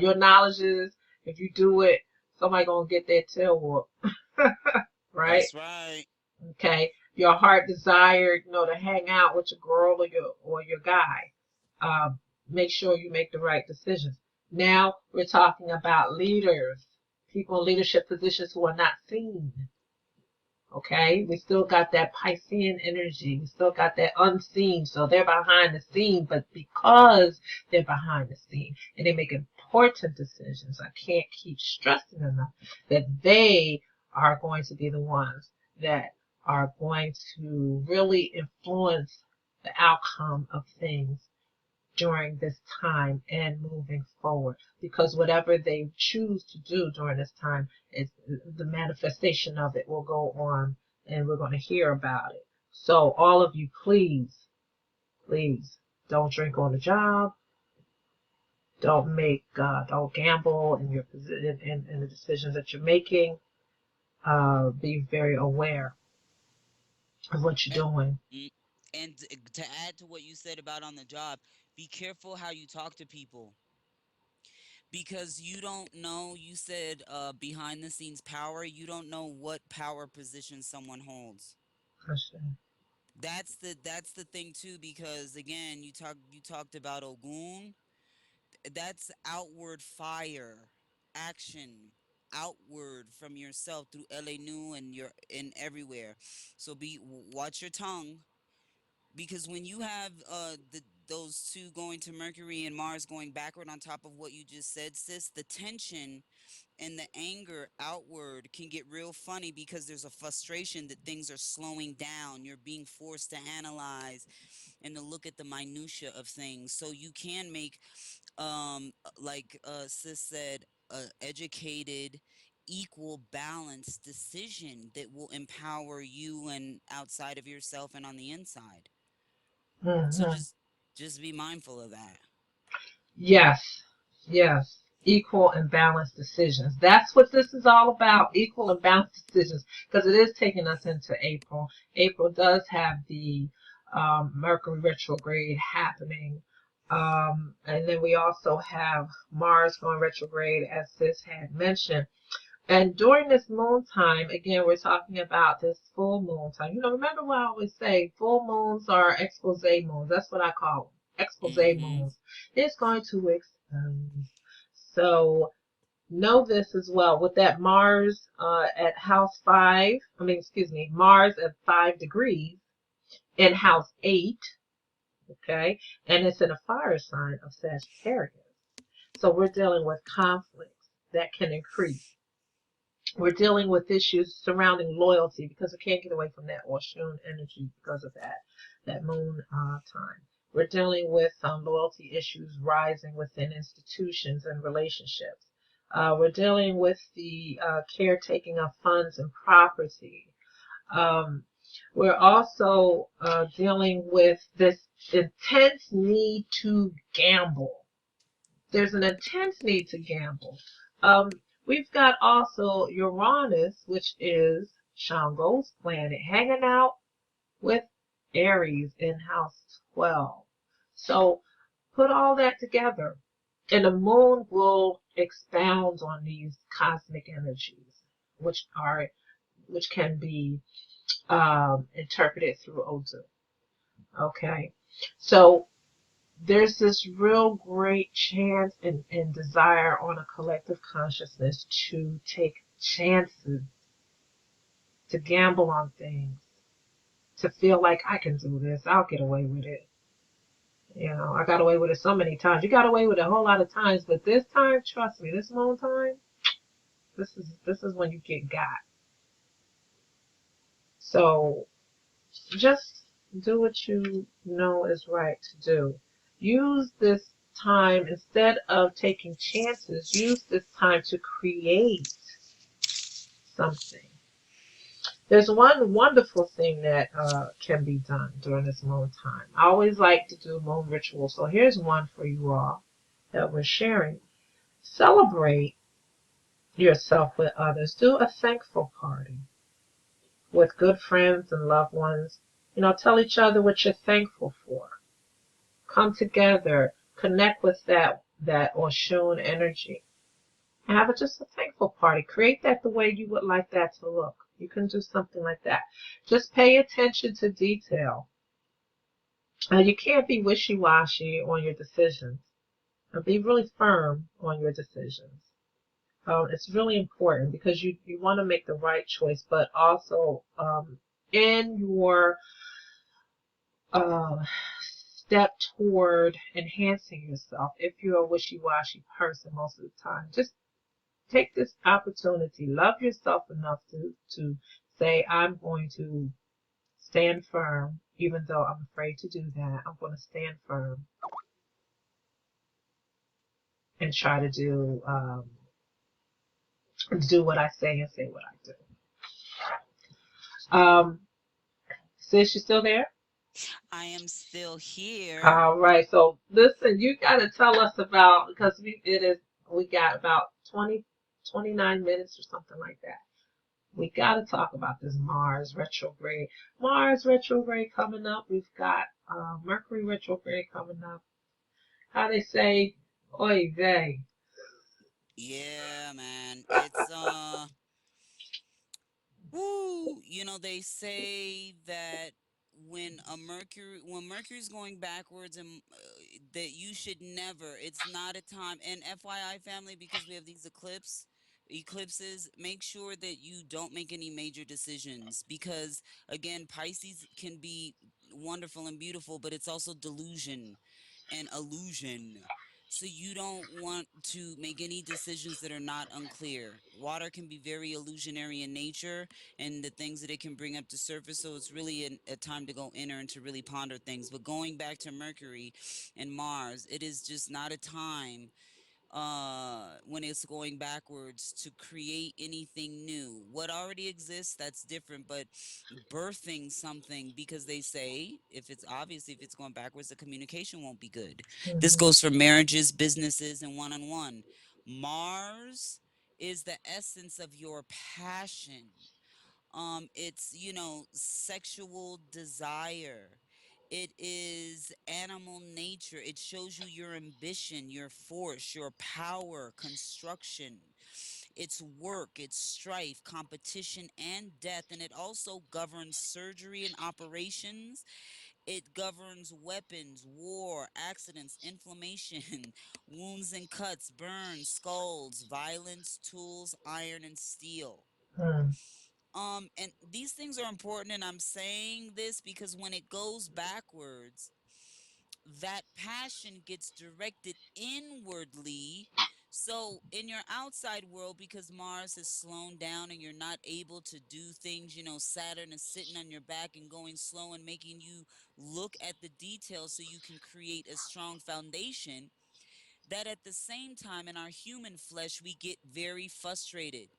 Your knowledge is, if you do it, somebody gonna get their tail whooped, right? That's right. Okay, your heart desire, to hang out with your girl or your guy. Um, Make sure you make the right decisions. Now we're talking about leaders, people in leadership positions who are not seen. Okay, we still got that Piscean energy. We still got that unseen. So they're behind the scene, but because they're behind the scene and they make important decisions, I can't keep stressing enough that they are going to be the ones that are going to really influence the outcome of things during this time and moving forward, because whatever they choose to do during this time, is the manifestation of it will go on, and we're going to hear about it. So all of you, please don't drink on the job. Don't gamble in your position, in the decisions that you're making. Be very aware of what you're And, doing. mm, and to add to what you said about on the job, be careful how you talk to people because you don't know. You said behind the scenes power. You don't know what power position someone holds. That's the thing too, because again, you talked about Ogun. That's outward fire, action, outward from yourself through LA and your in everywhere. So watch your tongue, because when you have those two going to Mercury and Mars going backward on top of what you just said, sis, the tension and the anger outward can get real funny because there's a frustration that things are slowing down. You're being forced to analyze and to look at the minutia of things so you can make like sis said, a educated, equal, balanced decision that will empower you and outside of yourself and on the inside. So Hmm. just be mindful of that. Yes, yes. Equal and balanced decisions. That's what this is all about. Equal and balanced decisions. Because it is taking us into April. April does have the Mercury retrograde happening. And then we also have Mars going retrograde, as Sis had mentioned. And during this moon time, again, we're talking about this full moon time. Remember what I always say, full moons are expose moons. That's what I call them, expose Mm-hmm. moons. It's going to expose. So know this as well. With that Mars at house 5, excuse me, Mars at 5 degrees in house 8, okay? And it's in a fire sign of Sagittarius. So we're dealing with conflicts that can increase. We're dealing with issues surrounding loyalty because we can't get away from that Oshun energy because of that moon time. We're dealing with loyalty issues rising within institutions and relationships. We're dealing with the caretaking of funds and property. Um, we're also dealing with this intense need to gamble. There's an intense need to gamble. We've got also Uranus, which is Shango's planet, hanging out with Aries in house 12. So put all that together, and the moon will expound on these cosmic energies, which can be interpreted through Odu. Okay, so there's this real great chance and desire on a collective consciousness to take chances, to gamble on things, to feel like I can do this. I'll get away with it. I got away with it so many times. You got away with it a whole lot of times, but this time, trust me, this long time, this is when you get got. So just do what you know is right to do. Use this time instead of taking chances. Use this time to create something. There's one wonderful thing that can be done during this moon time. I always like to do moon rituals, so here's one for you all that we're sharing. Celebrate yourself with others. Do a thankful party with good friends and loved ones. Tell each other what you're thankful for. Come together, connect with that Oshun energy. And have just a thankful party. Create that the way you would like that to look. You can do something like that. Just pay attention to detail. You can't be wishy-washy on your decisions. Be really firm on your decisions. It's really important because you want to make the right choice, but also in your uh, step toward enhancing yourself, if you're a wishy-washy person most of the time, just take this opportunity. Love yourself enough to say, I'm going to stand firm, even though I'm afraid to do that. I'm going to stand firm and try to do what I say and say what I do. Sis, you still there? I am still here. All right. So listen, you got to tell us about because we got about 29 minutes or something like that. We got to talk about this Mars retrograde. Mars retrograde coming up. We've got Mercury retrograde coming up. How they say, oy vey. Yeah, man. It's woo, they say that when Mercury's going backwards and that you should never, it's not a time. And FYI family, because we have these eclipses, make sure that you don't make any major decisions because again, Pisces can be wonderful and beautiful, but it's also delusion and illusion. So you don't want to make any decisions that are not unclear. Water can be very illusionary in nature and the things that it can bring up to surface. So it's really a time to go inner and to really ponder things. But going back to Mercury and Mars, it is just not a time when it's going backwards to create anything new. What already exists, that's different, but birthing something, because they say if it's going backwards, the communication won't be good. This Mhm. goes for marriages, businesses, and one-on-one. Mars is the essence of your passion. It's, sexual desire. It is animal nature. It shows you your ambition, your force, your power, construction. It's work, it's strife, competition, and death. And it also governs surgery and operations. It governs weapons, war, accidents, inflammation, wounds and cuts, burns, skulls, violence, tools, iron, and steel. Mm. And these things are important, and I'm saying this because when it goes backwards, that passion gets directed inwardly. So in your outside world, because Mars has slowed down and you're not able to do things, Saturn is sitting on your back and going slow and making you look at the details so you can create a strong foundation. That at the same time, in our human flesh, we get very frustrated.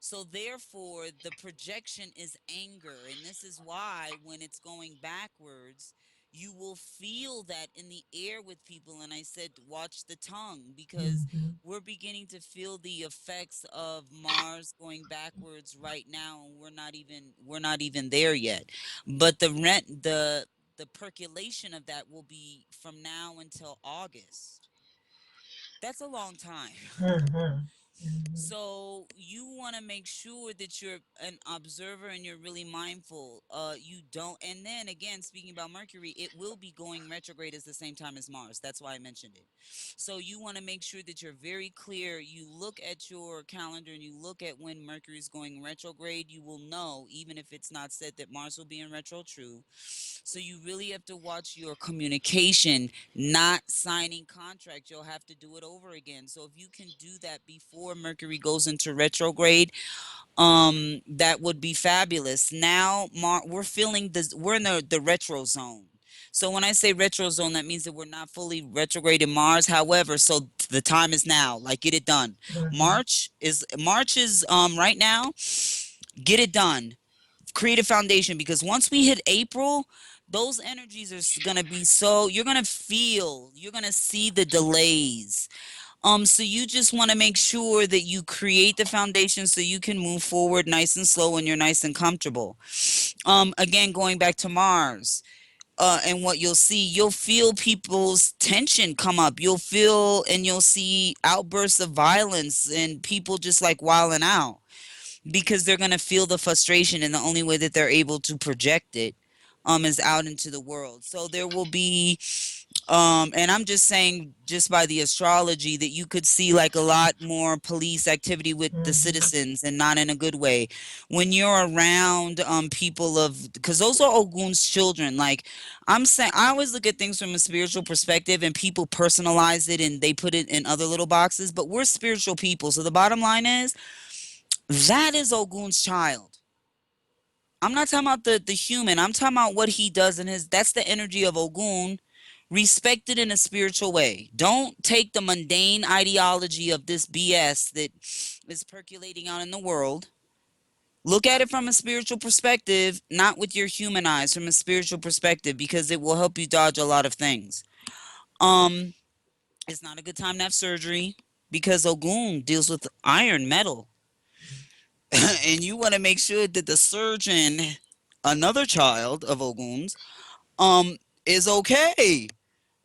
So, therefore, the projection is anger. And this is why, when it's going backwards, you will feel that in the air with people. And I said, watch the tongue because Mhm. we're beginning to feel the effects of Mars going backwards right now. And we're not even there yet. But the percolation of that will be from now until August. That's a long time. Mhm. Mhm. So you want to make sure that you're an observer and you're really mindful. You don't. And then again, speaking about Mercury, it will be going retrograde at the same time as Mars. That's why I mentioned it. So you want to make sure that you're very clear. You look at your calendar and you look at when Mercury is going retrograde. You will know, even if it's not said, that Mars will be in retro true. So you really have to watch your communication, not signing contract. You'll have to do it over again. So if you can do that before Mercury goes into retrograde, that would be fabulous. Now, we're feeling this. We're in the retro zone. So when I say retro zone, that means that we're not fully retrograde in Mars. However, so the time is now. Like, get it done. Mhm. March is right now. Get it done. Create a foundation, because once we hit April, those energies are going to be so, you're going to feel, you're going to see the delays. So you just want to make sure that you create the foundation so you can move forward nice and slow and you're nice and comfortable. Again, going back to Mars, and what you'll feel people's tension come up. You'll feel and you'll see outbursts of violence and people just like wilding out, because they're going to feel the frustration, and the only way that they're able to project it is out into the world. So there will be, and I'm just saying, just by the astrology, that you could see like a lot more police activity with the Mhm. citizens, and not in a good way. When you're around people of, because those are Ogun's children. Like, I'm saying, I always look at things from a spiritual perspective, and people personalize it and they put it in other little boxes, but we're spiritual people. So the bottom line is, that is Ogun's child. I'm not talking about the human. I'm talking about what he does in his. That's the energy of Ogun. Respect it in a spiritual way. Don't take the mundane ideology of this BS that is percolating out in the world. Look at it from a spiritual perspective, not with your human eyes, from a spiritual perspective, because it will help you dodge a lot of things. Um, it's not a good time to have surgery, because Ogun deals with iron metal. And you want to make sure that the surgeon, another child of Ogun's, um, is okay. You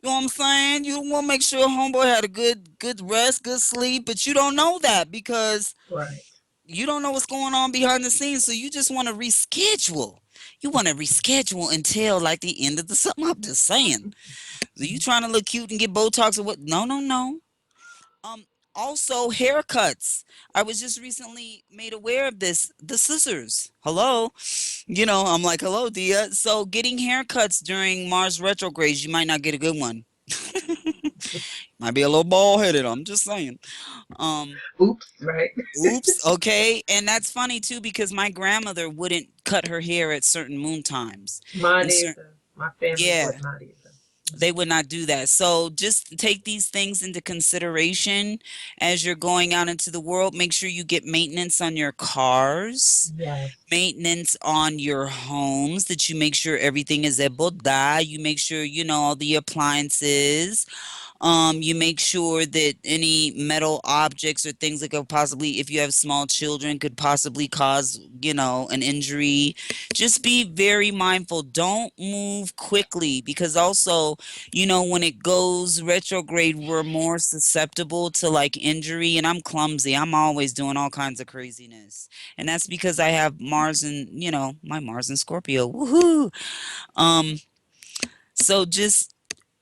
know what I'm saying? You want to make sure homeboy had a good rest, good sleep, but you don't know that, because Right. you don't know what's going on behind the scenes. So you just want to reschedule. You want to reschedule until like the end of the summer. I'm just saying. So you trying to look cute and get Botox or what? No, no, no. Um, Also haircuts. I was just recently made aware of this. The scissors. Hello. I'm like, hello, Dia. So getting haircuts during Mars retrogrades, you might not get a good one. Might be a little bald headed. I'm just saying. Um, Oops. Right. Oops. Okay. And that's funny too, because my grandmother wouldn't cut her hair at certain moon times. Mine And certain, either. My family yeah, would not either. they Mhm. would not do that. So just take these things into consideration as you're going out into the world. Make sure you get maintenance on your cars, Yes. maintenance on your homes, that you make sure everything is eboda. You make sure you know all the appliances. You make sure that any metal objects or things that could possibly, if you have small children, could possibly cause, an injury. Just be very mindful. Don't move quickly, because also, when it goes retrograde, we're more susceptible to like injury. And I'm clumsy. I'm always doing all kinds of craziness. And that's because I have Mars and, my Mars and Scorpio. Woohoo! Um, so just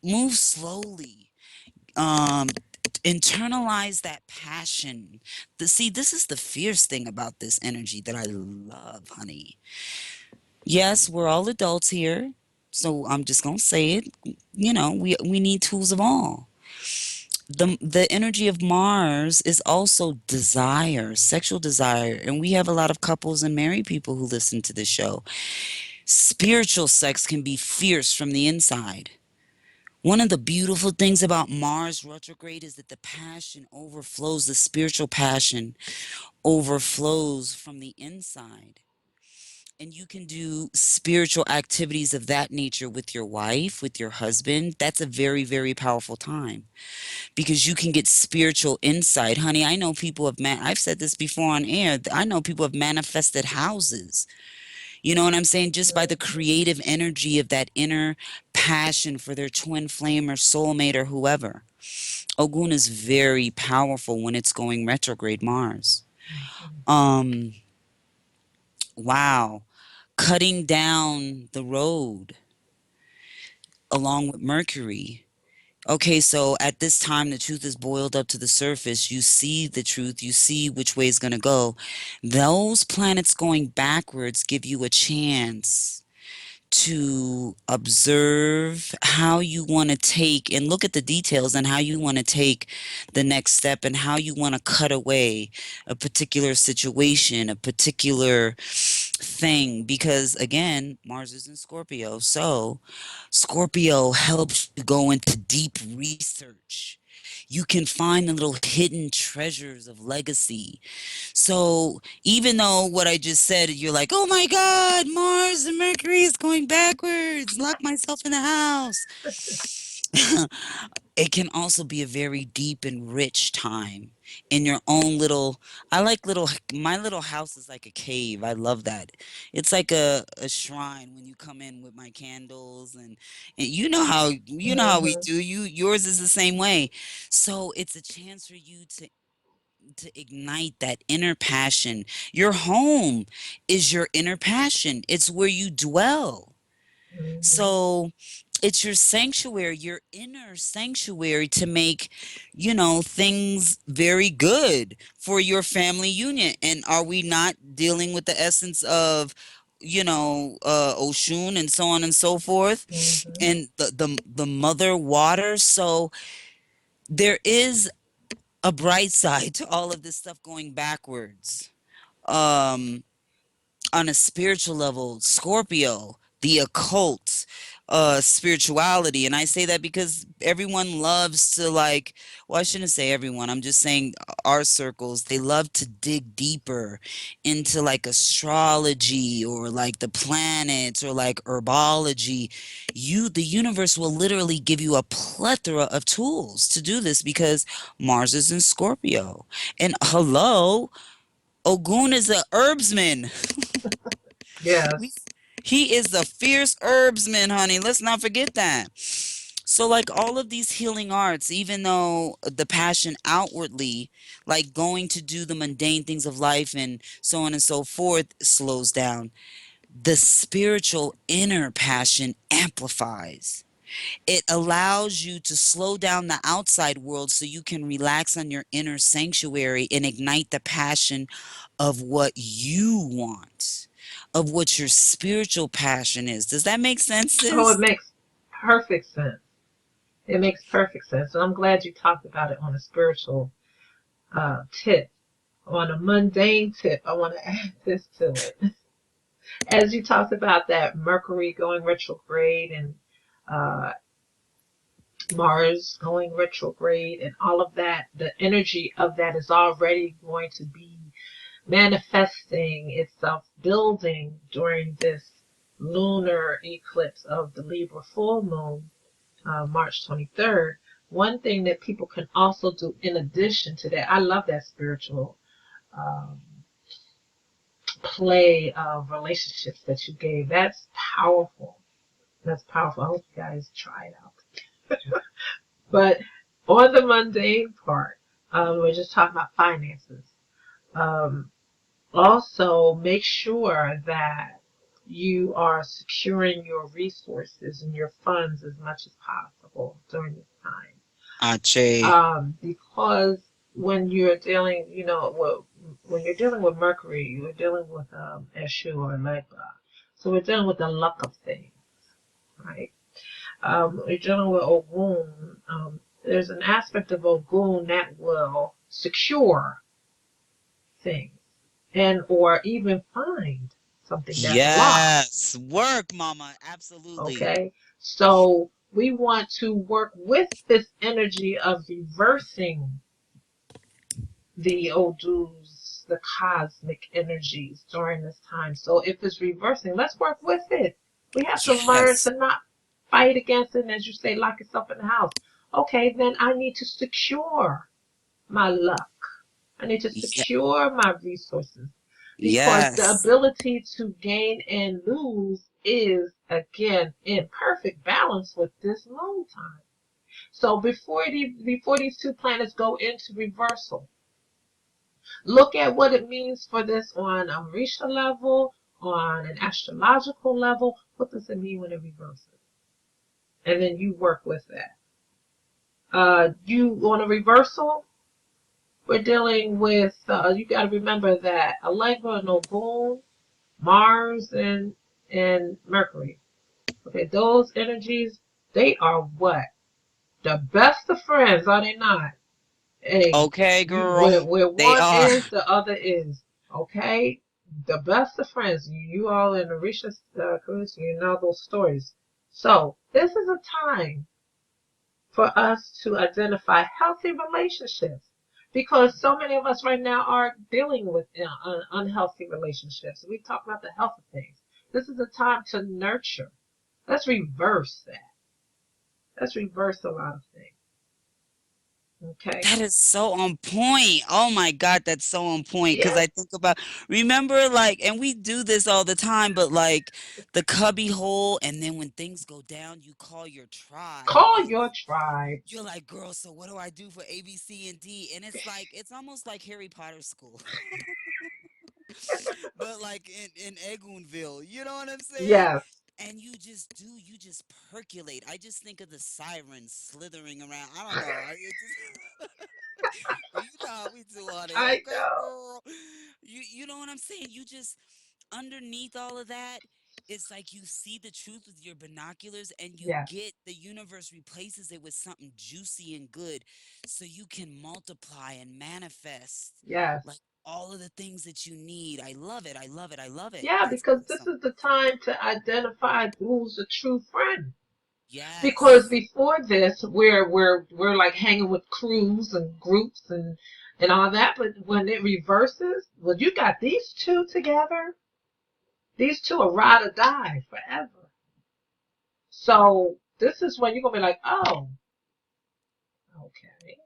move slowly. um Internalize that passion. This is the fierce thing about this energy that I love, honey. Yes, we're all adults here, so I'm just gonna say it. We need tools of all. The energy of Mars is also desire, sexual desire, and we have a lot of couples and married people who listen to this show. Spiritual sex can be fierce from the inside. One of the beautiful things about Mars retrograde is that the passion overflows, the spiritual passion overflows from the inside. And you can do spiritual activities of that nature with your wife, with your husband. That's a very, very powerful time, because you can get spiritual insight. Honey, I've said this before on air. I know people have manifested houses. You know what I'm saying? Just by the creative energy of that inner passion for their twin flame or soulmate or whoever. Ogun is very powerful when it's going retrograde Mars. Mhm. Um, wow. Cutting down the road along with Mercury. Okay, so at this time, the truth is boiled up to the surface. You see the truth, you see which way it's going to go. Those planets going backwards give you a chance to observe how you want to take and look at the details and how you want to take the next step and how you want to cut away a particular situation, a particular thing. Because again, Mars is in Scorpio. So Scorpio helps you go into deep research. You can find the little hidden treasures of legacy. So even though what I just said, you're like, oh my God, Mars and Mercury is going backwards. Lock myself in the house. It can also be a very deep and rich time in your own little. I like my little house is like a cave. I love that. It's like a shrine when you come in with my candles and you know how we Mhm. do. Yours is the same way. So it's a chance for you to ignite that inner passion. Your home is your inner passion. It's where you dwell. Mhm. So it's your sanctuary, your inner sanctuary to make, things very good for your family union. And are we not dealing with the essence of, Oshun and so on and so forth, Mhm. and the mother water? So there is a bright side to all of this stuff going backwards. Um, on a spiritual level, Scorpio, the occult, spirituality. And I say that because everyone loves to, like, well, I shouldn't say everyone, I'm just saying our circles, they love to dig deeper into like astrology or like the planets or like herbology. The universe will literally give you a plethora of tools to do this because Mars is in Scorpio. And hello, Ogun is a herbsman. Yes. We, he is a fierce herbsman, honey. Let's not forget that. So, like all of these healing arts, even though the passion outwardly, like going to do the mundane things of life and so on and so forth, slows down, the spiritual inner passion amplifies. It allows you to slow down the outside world so you can relax on your inner sanctuary and ignite the passion of what you want, of what your spiritual passion is. Does that make sense, Oh, it sis? makes perfect sense. It makes perfect sense. And I'm glad you talked about it on a spiritual tip. On a mundane tip, I want to add this to it. As you talked about that Mercury going retrograde and uh, Mars going retrograde and all of that, the energy of that is already going to be manifesting itself, building during this lunar eclipse of the Libra full moon, March 23rd. One thing that people can also do in addition to that, I love that spiritual um, play of relationships that you gave. That's powerful. That's powerful. I hope you guys try it out. But on the mundane part, we're just talking about finances. Um, Also, make sure that you are securing your resources and your funds as much as possible during this time. Ache. Because when you're dealing, when you're dealing with Mercury, you're dealing with Eshu or Legba. So we're dealing with the luck of things, right? We're dealing with Ogun. There's an aspect of Ogun that will secure things and or even find something that's lost. Yes. Work, mama. Absolutely. Okay, so we want to work with this energy of reversing the odus, the cosmic energies during this time. So if it's reversing, let's work with it. We have to learn Yes. to not fight against it, and as you say, lock yourself in the house. Okay, then I need to secure my luck. I need to Yeah. secure my resources. because the Yes. ability to gain and lose is again in perfect balance with this moon time. So before these two planets go into reversal, look at what it means for this on a Risha level, on an astrological level. What does it mean when it reverses? And then you work with that. You on a reversal, we're dealing with. You got to remember that Allegra and Ogun, Mars and Mercury. Okay, those energies, they are what? The best of friends, are they not? Hey, Okay, you girl. where They one are. is, the other is. Okay, the best of friends. You all in the richest community, you know those stories. So this is a time for us to identify healthy relationships because so many of us right now are dealing with unhealthy relationships. We talk about the health of things. This is a time to nurture. Let's reverse that. Let's reverse a lot of things. Okay. That is so on point. Oh my God, that's so on point. Because I Yes. think about, remember, like, and we do this all the time, but like the cubby hole, and then when things go down, you call your tribe, Call and your tribe. you're like, girl, so what do I do for A, B, C, and D? And it's like, it's almost like Harry Potter school, but like in Egunville, you know what I'm saying? Yes. And you just percolate. I just think of the sirens slithering around. I don't know. It just But you know how we do on it, I okay, know. girl? You know what I'm saying? You just underneath all of that, it's like you see the truth with your binoculars and you Yes. get the universe replaces it with something juicy and good so you can multiply and manifest Yes. like all of the things that you need. I love it. I love it. I love it. Yeah, That's because this awesome. is the time to identify who's a true friend. Because Yes. before this, we're like hanging with crews and groups and all that. But when it reverses, well, you got these two together. These two are ride or die forever. So this is when you're gonna be like, oh, okay,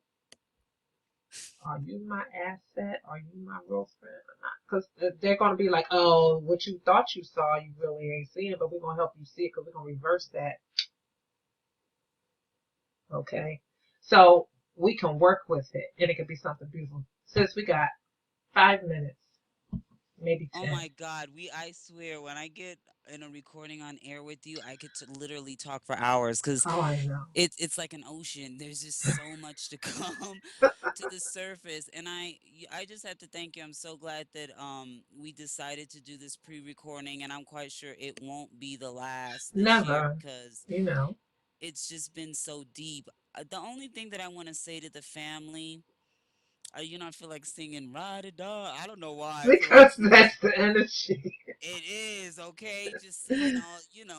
are you my asset? Are you my real friend or not? Because they're gonna be like, oh, what you thought you saw, you really ain't seeing it, but we're gonna help you see it because we're gonna reverse that. Okay, so we can work with it, and it can be something beautiful. Since we got 5 minutes, maybe Oh 10. my God, I swear when I get in a recording on air with you, I get to literally talk for hours because Oh, I know. it's like an ocean. There's just so much to come to the surface, and I just have to thank you. I'm so glad that we decided to do this pre-recording, and I'm quite sure it won't be the last this year Never, because you know, it's just been so deep. The only thing that I want to say to the family, I feel like singing "Ride or Die." I don't know why I feel like because that's the energy. it is okay. Just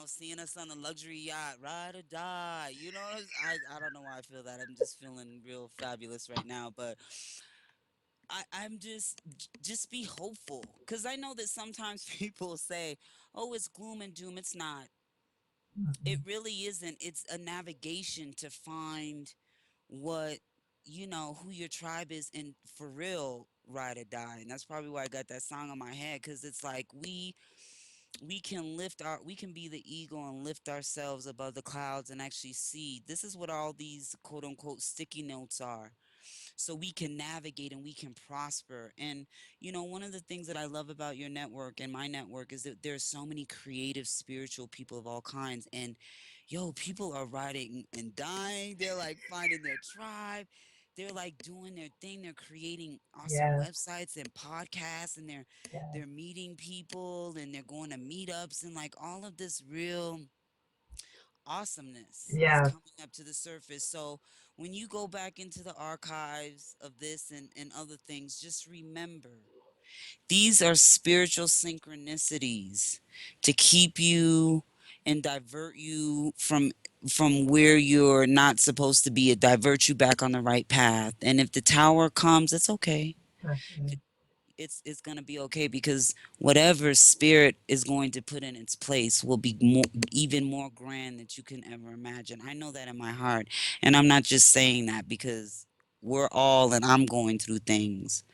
seeing us on a luxury yacht, ride or die. I don't know why I feel that. I'm just feeling real fabulous right now. But I'm just be hopeful because I know that sometimes people say, "Oh, it's gloom and doom." It's not. It Mhm. really isn't. It's a navigation to find what who your tribe is, and for real, ride or die. And that's probably why I got that song on my head because it's like we can be the eagle and lift ourselves above the clouds and actually see this is what all these quote unquote sticky notes are, so we can navigate and we can prosper. And one of the things that I love about your network and my network is that there's so many creative spiritual people of all kinds. And people are riding and dying, they're like finding their tribe, they're like doing their thing, they're creating awesome Yes, websites and podcasts, and they're yes, meeting people and they're going to meetups, and like all of this real awesomeness is yes, coming up to the surface. So when you go back into the archives of this and other things, just remember these are spiritual synchronicities to keep you and divert you from where you're not supposed to be, and divert you back on the right path. And if the tower comes, it's okay. that's it. It's going to be okay because whatever spirit is going to put in its place will be even more grand than you can ever imagine. I know that in my heart, and I'm not just saying that because We're all, and I'm going through things.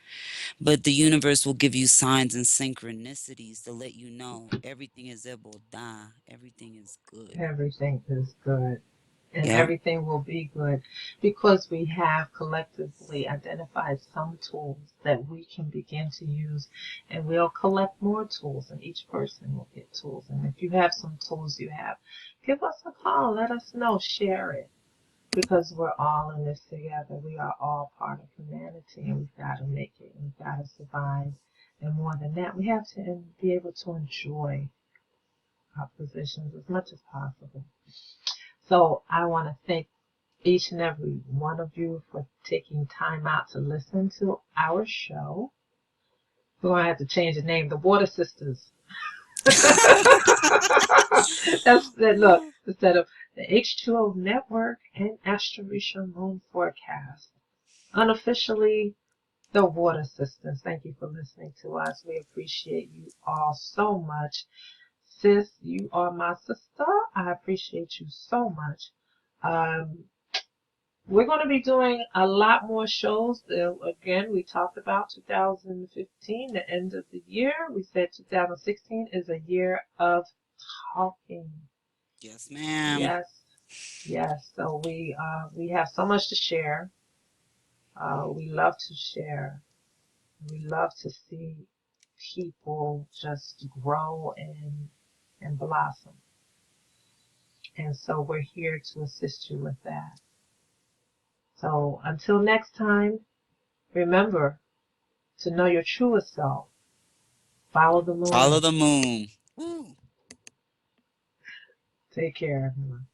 But the universe will give you signs and synchronicities to let you know everything is able die. Everything is good. Everything is good. And Yep. everything will be good because we have collectively identified some tools that we can begin to use, and we'll collect more tools, and each person will get tools. And if you have some tools you have, give us a call, let us know, share it, because we're all in this together. We are all part of humanity, and we've got to make it, we've got to survive. And more than that, we have to be able to enjoy our positions as much as possible. So I want to thank each and every one of you for taking time out to listen to our show. We're going to have to change the name, the Water Sisters. That's that. Look, instead of the H2O Network and Astrorisa Moon Forecast. Unofficially, the Water Sisters. Thank you for listening to us. We appreciate you all so much. Sis, you are my sister. I appreciate you so much. Um, We're going to be doing a lot more shows. Again, we talked about 2015, the end of the year. We said 2016 is a year of talking. Yes, ma'am. Yes, yes. So we have so much to share. We love to share. We love to see people just grow and blossom. And so we're here to assist you with that. So until next time, remember to know your truest self. Follow the Follow moon. the moon. Woo. Take care, everyone.